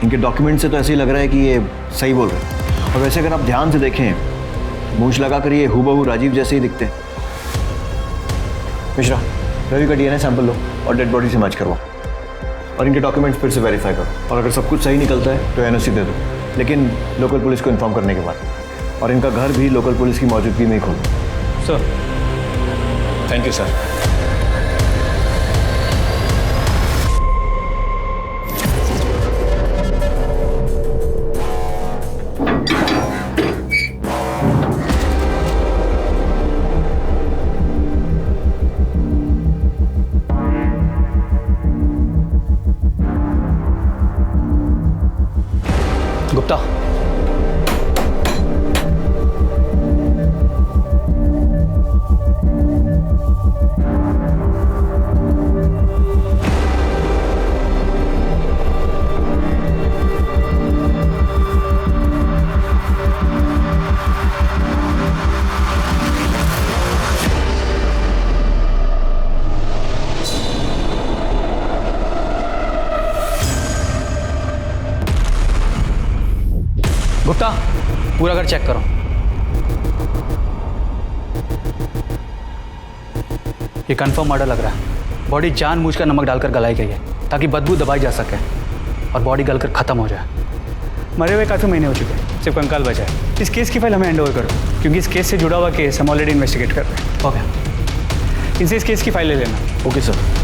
इनके डॉक्यूमेंट से तो ऐसे ही लग रहा है कि ये सही बोल रहे हैं। और वैसे अगर आप ध्यान से देखें, मूंछ लगाकर ये हूबहू राजीव जैसे ही दिखते हैं। मिश्रा, रवि का डीएनए सैंपल लो और डेड बॉडी से मैच करवाओ, और इनके डॉक्यूमेंट्स फिर से वेरीफाई करो। और अगर सब कुछ सही निकलता है तो एनओसी दे दो, लेकिन लोकल पुलिस को इन्फॉर्म करने के बाद। और इनका घर भी लोकल पुलिस की मौजूदगी में ही खोलो। Sir, thank you sir. Gupta, Gupta, पूरा घर चेक करो। ये कंफर्म मर्डर लग रहा है। बॉडी जानबूझकर नमक डालकर गलाई गई है ताकि बदबू दबाई जा सके और बॉडी गलकर खत्म हो जाए। मरे हुए काफ़ी महीने हो चुके हैं, सिर्फ कंकाल बचा है। इस केस की फाइल हमें हैंड ओवर करो, क्योंकि इस केस से जुड़ा हुआ केस हम ऑलरेडी इन्वेस्टिगेट कर रहे हैं। ओके, इनसे इस केस की फाइल ले लेना। Okay sir.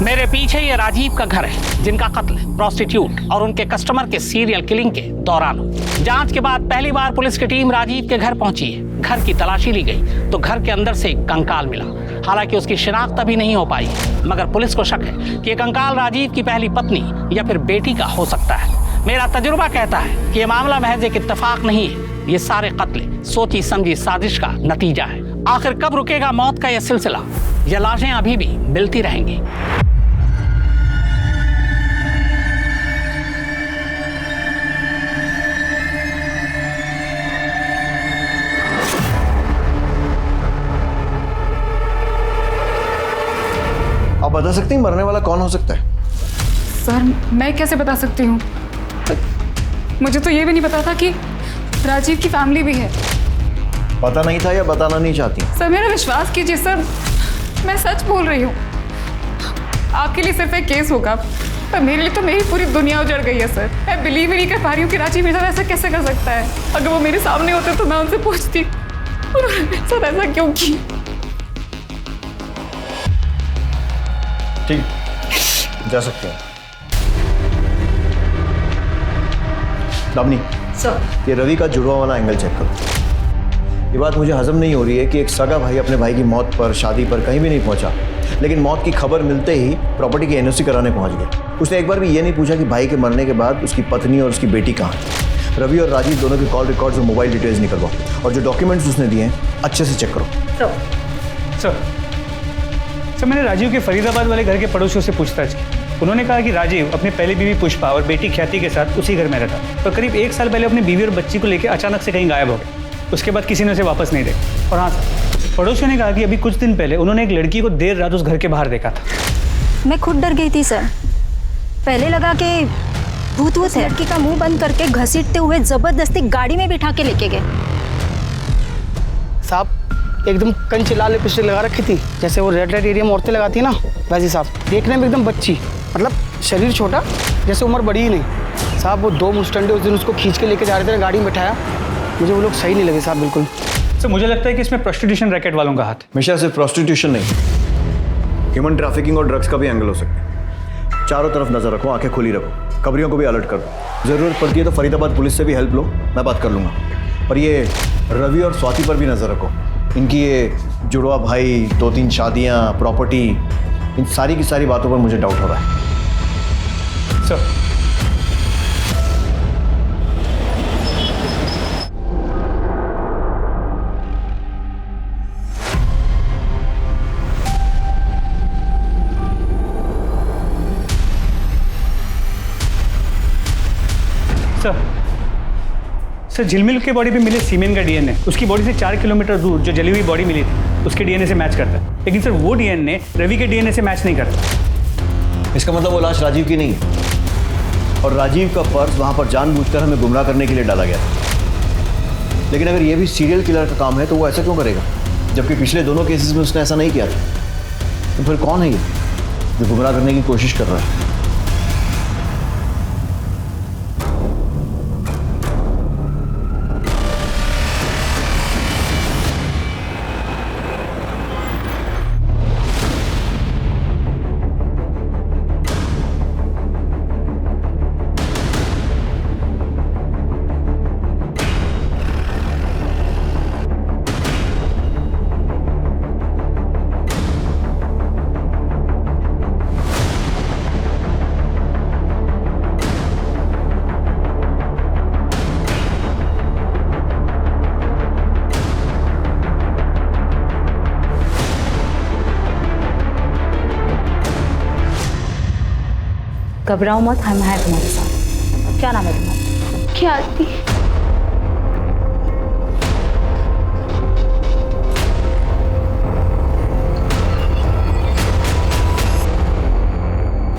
मेरे पीछे ये राजीव का घर है, जिनका कत्ल प्रोस्टिट्यूट और उनके कस्टमर के सीरियल किलिंग के दौरान हुआ। जांच के बाद पहली बार पुलिस की टीम राजीव के घर पहुंची है। घर की तलाशी ली गई तो घर के अंदर से एक कंकाल मिला। हालांकि उसकी शिनाख्त अभी नहीं हो पाई, मगर पुलिस को शक है कि ये कंकाल राजीव की पहली पत्नी या फिर बेटी का हो सकता है। मेरा तजुर्बा कहता है कि ये मामला महज एक इत्तेफाक नहीं है, ये सारे कत्ल सोची समझी साजिश का नतीजा है। आखिर कब रुकेगा मौत का यह सिलसिला? ये लाशें अभी भी मिलती रहेंगी। आप बता सकते हैं मरने वाला कौन हो सकता है? सर, मैं कैसे बता सकती हूँ? मुझे तो ये भी नहीं पता था कि राजीव की फैमिली भी है। पता नहीं था या बताना नहीं चाहती? सर, मेरा विश्वास कीजिए सर, मैं सच बोल रही हूँ। आपके लिए सिर्फ एक केस होगा, पर मेरे लिए तो मेरी पूरी दुनिया उजड़ गई है सर। मैं बिलीव ही नहीं कर पा रही हूँ कि राजीव मेरे साथ ऐसा कैसे कर सकता है। अगर वो मेरे सामने होते तो मैं उनसे पूछती, उन्होंने मेरे साथ ऐसा क्यों किया। ठीक, जा सकते हैं। दामिनी सर, ये रवि का जुड़वा वाला एंगल चेक करो। ये बात मुझे हजम नहीं हो रही है कि एक सगा भाई अपने भाई की मौत पर, शादी पर कहीं भी नहीं पहुंचा, लेकिन मौत की खबर मिलते ही प्रॉपर्टी की एनओसी कराने पहुंच गया। उसने एक बार भी ये नहीं पूछा कि भाई के मरने के बाद उसकी पत्नी और उसकी बेटी कहाँ है। रवि और राजीव दोनों के कॉल रिकॉर्ड्स और मोबाइल डिटेल्स निकलवाओ, और जो डॉक्यूमेंट्स उसने दिए हैं अच्छे से चेक करो। सर, मैंने राजीव के फरीदाबाद वाले घर के पड़ोसियों से पूछताछ की। उन्होंने कहा कि राजीव अपनी पहली बीवी पुष्पा और बेटी ख्याति के साथ उसी घर में रहता, पर करीब 1 साल पहले अपनी बीवी और बच्ची को लेकर अचानक से कहीं गायब हो गया। उसके बाद किसी ने उसे वापस नहीं देखा। और हाँ सर, पड़ोसियों ने कहा कि अभी कुछ दिन पहले उन्होंने एक लड़की को देर रात उस घर के बाहर देखा था। मैं खुद डर गई थी सर। पहले लगा कि भूत है। लड़की का मुंह बंद करके घसीटते हुए जबरदस्ती गाड़ी में बिठा के लेके गए। साहब, एकदम कंच लाल पिस्टल लगा रखी थी, जैसे वो रेड लाइट एरिया में औरतें लगाती है ना, वैसे साहब। देखने में एकदम बच्ची, मतलब शरीर छोटा, जैसे उम्र बड़ी ही नहीं। साहब, वो 2 मुस्टंडे उस दिन उसको खींच के लेके जा रहे थे, गाड़ी में बैठाया। मुझे वो लोग सही नहीं लगे साहब, बिल्कुल। सर, मुझे लगता है कि इसमें प्रोस्टिट्यूशन रैकेट वालों का हाथ। हमेशा सिर्फ प्रोस्टिट्यूशन नहीं, ह्यूमन ट्रैफिकिंग और ड्रग्स का भी एंगल हो सकता है। चारों तरफ नजर रखो, आंखें खुली रखो। खबरियों को भी अलर्ट कर दो। ज़रूरत पड़ती है तो फरीदाबाद पुलिस से भी हेल्प लो, मैं बात कर लूँगा। और ये रवि और स्वाति पर भी नज़र रखो। इनकी ये जुड़वा भाई, 2-3 शादियाँ, प्रॉपर्टी, इन सारी की सारी बातों पर मुझे डाउट हो रहा है। सर सर झिलमिल के बॉडी पे मिले सीमेंट का डीएनए उसकी बॉडी से 4 किलोमीटर दूर जो जली हुई बॉडी मिली थी उसके डीएनए से मैच करता है, लेकिन सर वो डीएनए रवि के डीएनए से मैच नहीं करता। इसका मतलब वो लाश राजीव की नहीं है और राजीव का पर्स वहां पर जानबूझकर हमें गुमराह करने के लिए डाला गया था। लेकिन अगर ये भी सीरियल किलर का काम है तो वो ऐसा क्यों करेगा, जबकि पिछले दोनों केसेस में उसने ऐसा नहीं किया था। तो फिर कौन है ये जो गुमराह करने की कोशिश कर रहा है? घबराओ मत, हम हैं तुम्हारे साथ। क्या नाम है तुम्हारा? ख्याति।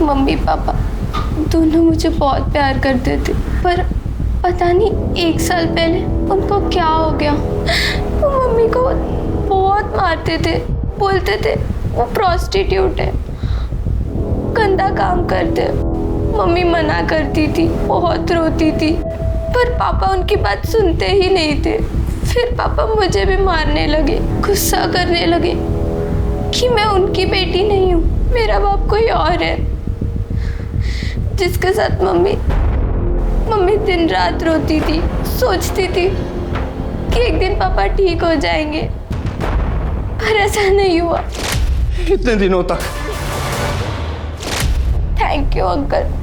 मम्मी पापा दोनों मुझे बहुत प्यार करते थे, पर पता नहीं 1 साल पहले उनको क्या हो गया। वो मम्मी को बहुत मारते थे, बोलते थे वो प्रोस्टिट्यूट है, गंदा काम करते। मम्मी मना करती थी, बहुत रोती थी, पर पापा उनकी बात सुनते ही नहीं थे। फिर पापा मुझे भी मारने लगे, गुस्सा करने लगे कि मैं उनकी बेटी नहीं हूँ, मेरा बाप कोई और है, जिसके साथ मम्मी दिन रात रोती थी, सोचती थी कि एक दिन पापा ठीक हो जाएंगे, पर ऐसा नहीं हुआ। इतने दिनों तक। Thank you uncle.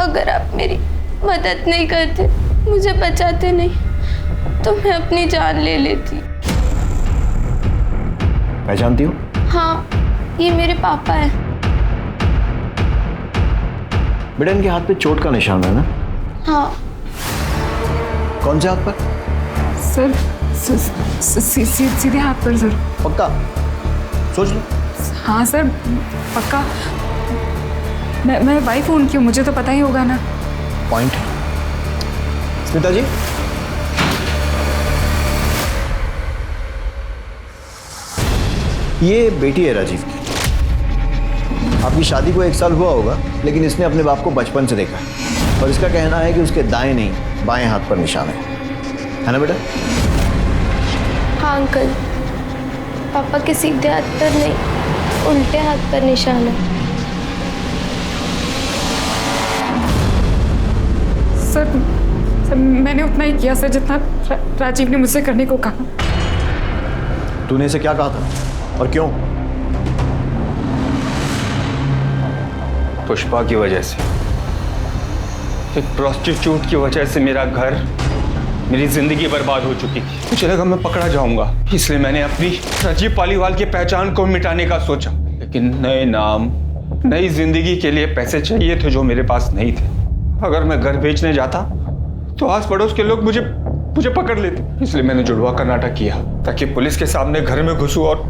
अगर आप मेरी मदद नहीं करते, मुझे बचाते नहीं, तो मैं अपनी जान ले लेती। पहचानती हो? हाँ, ये मेरे पापा हैं। बेटा इनके हाथ पे चोट का निशान है ना? हाँ। कौन से हाथ पर? सर सीधे हाथ पर सर। पक्का? सोच लो। हाँ सर पक्का। मैं वाइफ हूँ उनकी, मुझे तो पता ही होगा ना। पॉइंट। स्मिता जी, ये बेटी है राजीव की। आपकी शादी को 1 साल हुआ होगा, लेकिन इसने अपने बाप को बचपन से देखा है और इसका कहना है कि उसके दाएं नहीं बाएं हाथ पर निशान है ना बेटा? हाँ अंकल, पापा के सीधे हाथ पर नहीं, उल्टे हाथ पर निशान है। सर मैंने उतना ही किया सर जितना राजीव ने मुझसे करने को कहा। तूने इसे क्या कहा था और क्यों? पुष्पा की वजह से, एक प्रोस्टिट्यूट की वजह से मेरा घर, मेरी जिंदगी बर्बाद हो चुकी थी। मुझे लगा मैं पकड़ा जाऊंगा, इसलिए मैंने अपनी राजीव पालीवाल की पहचान को मिटाने का सोचा। लेकिन नए नाम, नई जिंदगी के लिए पैसे चाहिए थे जो मेरे पास नहीं थे। अगर मैं घर बेचने जाता तो आस पड़ोस के लोग मुझे पकड़ लेते, इसलिए मैंने जुड़वा का नाटक किया ताकि पुलिस के सामने घर में घुसूं। और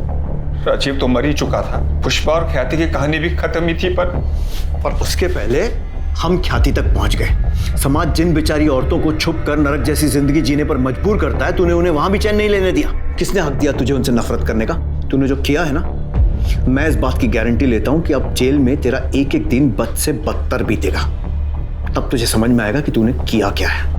राजीव तो मर ही चुका था, पुष्पा और ख्याति की कहानी भी खत्म ही थी, पर उसके पहले हम ख्याति तक पहुंच गए। समाज जिन बेचारी औरतों को छुप कर नरक जैसी जिंदगी जीने पर मजबूर करता है, तूने उन्हें वहां भी चैन नहीं लेने दिया। किसने हक दिया तुझे उनसे नफरत करने का? तूने जो किया है ना, मैं इस बात की गारंटी लेता हूं कि अब जेल में तेरा एक एक दिन बद से बदतर बीतेगा। तब तुझे समझ में आएगा कि तूने किया क्या है।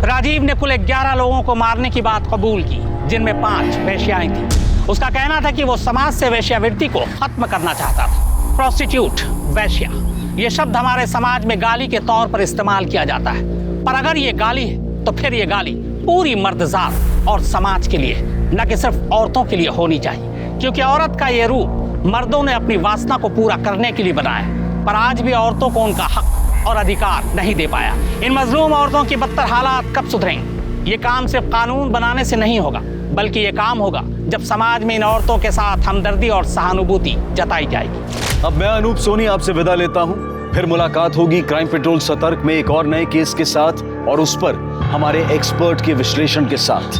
राजीव ने कुल 11 लोगों को मारने की बात कबूल की, जिनमें 5 वेश्याएं थी। उसका कहना था कि वो समाज से वेश्यावृत्ति को खत्म करना चाहता था। प्रोस्टिट्यूट, वेश्या, ये शब्द हमारे समाज में गाली के तौर पर इस्तेमाल किया जाता है, पर अगर ये गाली है तो फिर ये गाली पूरी मर्दजात और समाज के लिए, न कि सिर्फ औरतों के लिए होनी चाहिए, क्योंकि औरत का ये रूप मर्दों ने अपनी वासना को पूरा करने के लिए बनाया, पर आज भी औरतों को उनका हक और अधिकार नहीं दे पाया। इन मजलूम औरतों की बदतर हालात कब सुधरेंगे? ये काम सिर्फ कानून बनाने से नहीं होगा, बल्कि ये काम होगा जब समाज में इन औरतों के साथ हमदर्दी और सहानुभूति जताई जाएगी। अब मैं अनूप सोनी आपसे विदा लेता हूं। फिर मुलाकात होगी क्राइम पेट्रोल सतर्क में एक और नए केस के साथ और उस पर हमारे एक्सपर्ट के विश्लेषण के साथ।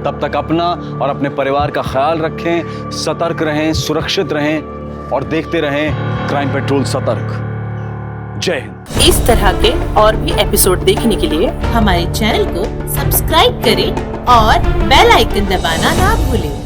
तब तक अपना और अपने परिवार का ख्याल रखें, सतर्क रहें, सुरक्षित रहें और देखते रहें क्राइम पेट्रोल सतर्क। जय हिंद। इस तरह के और भी एपिसोड देखने के लिए हमारे चैनल को सब्सक्राइब करें और बेल आइकन दबाना ना भूलें।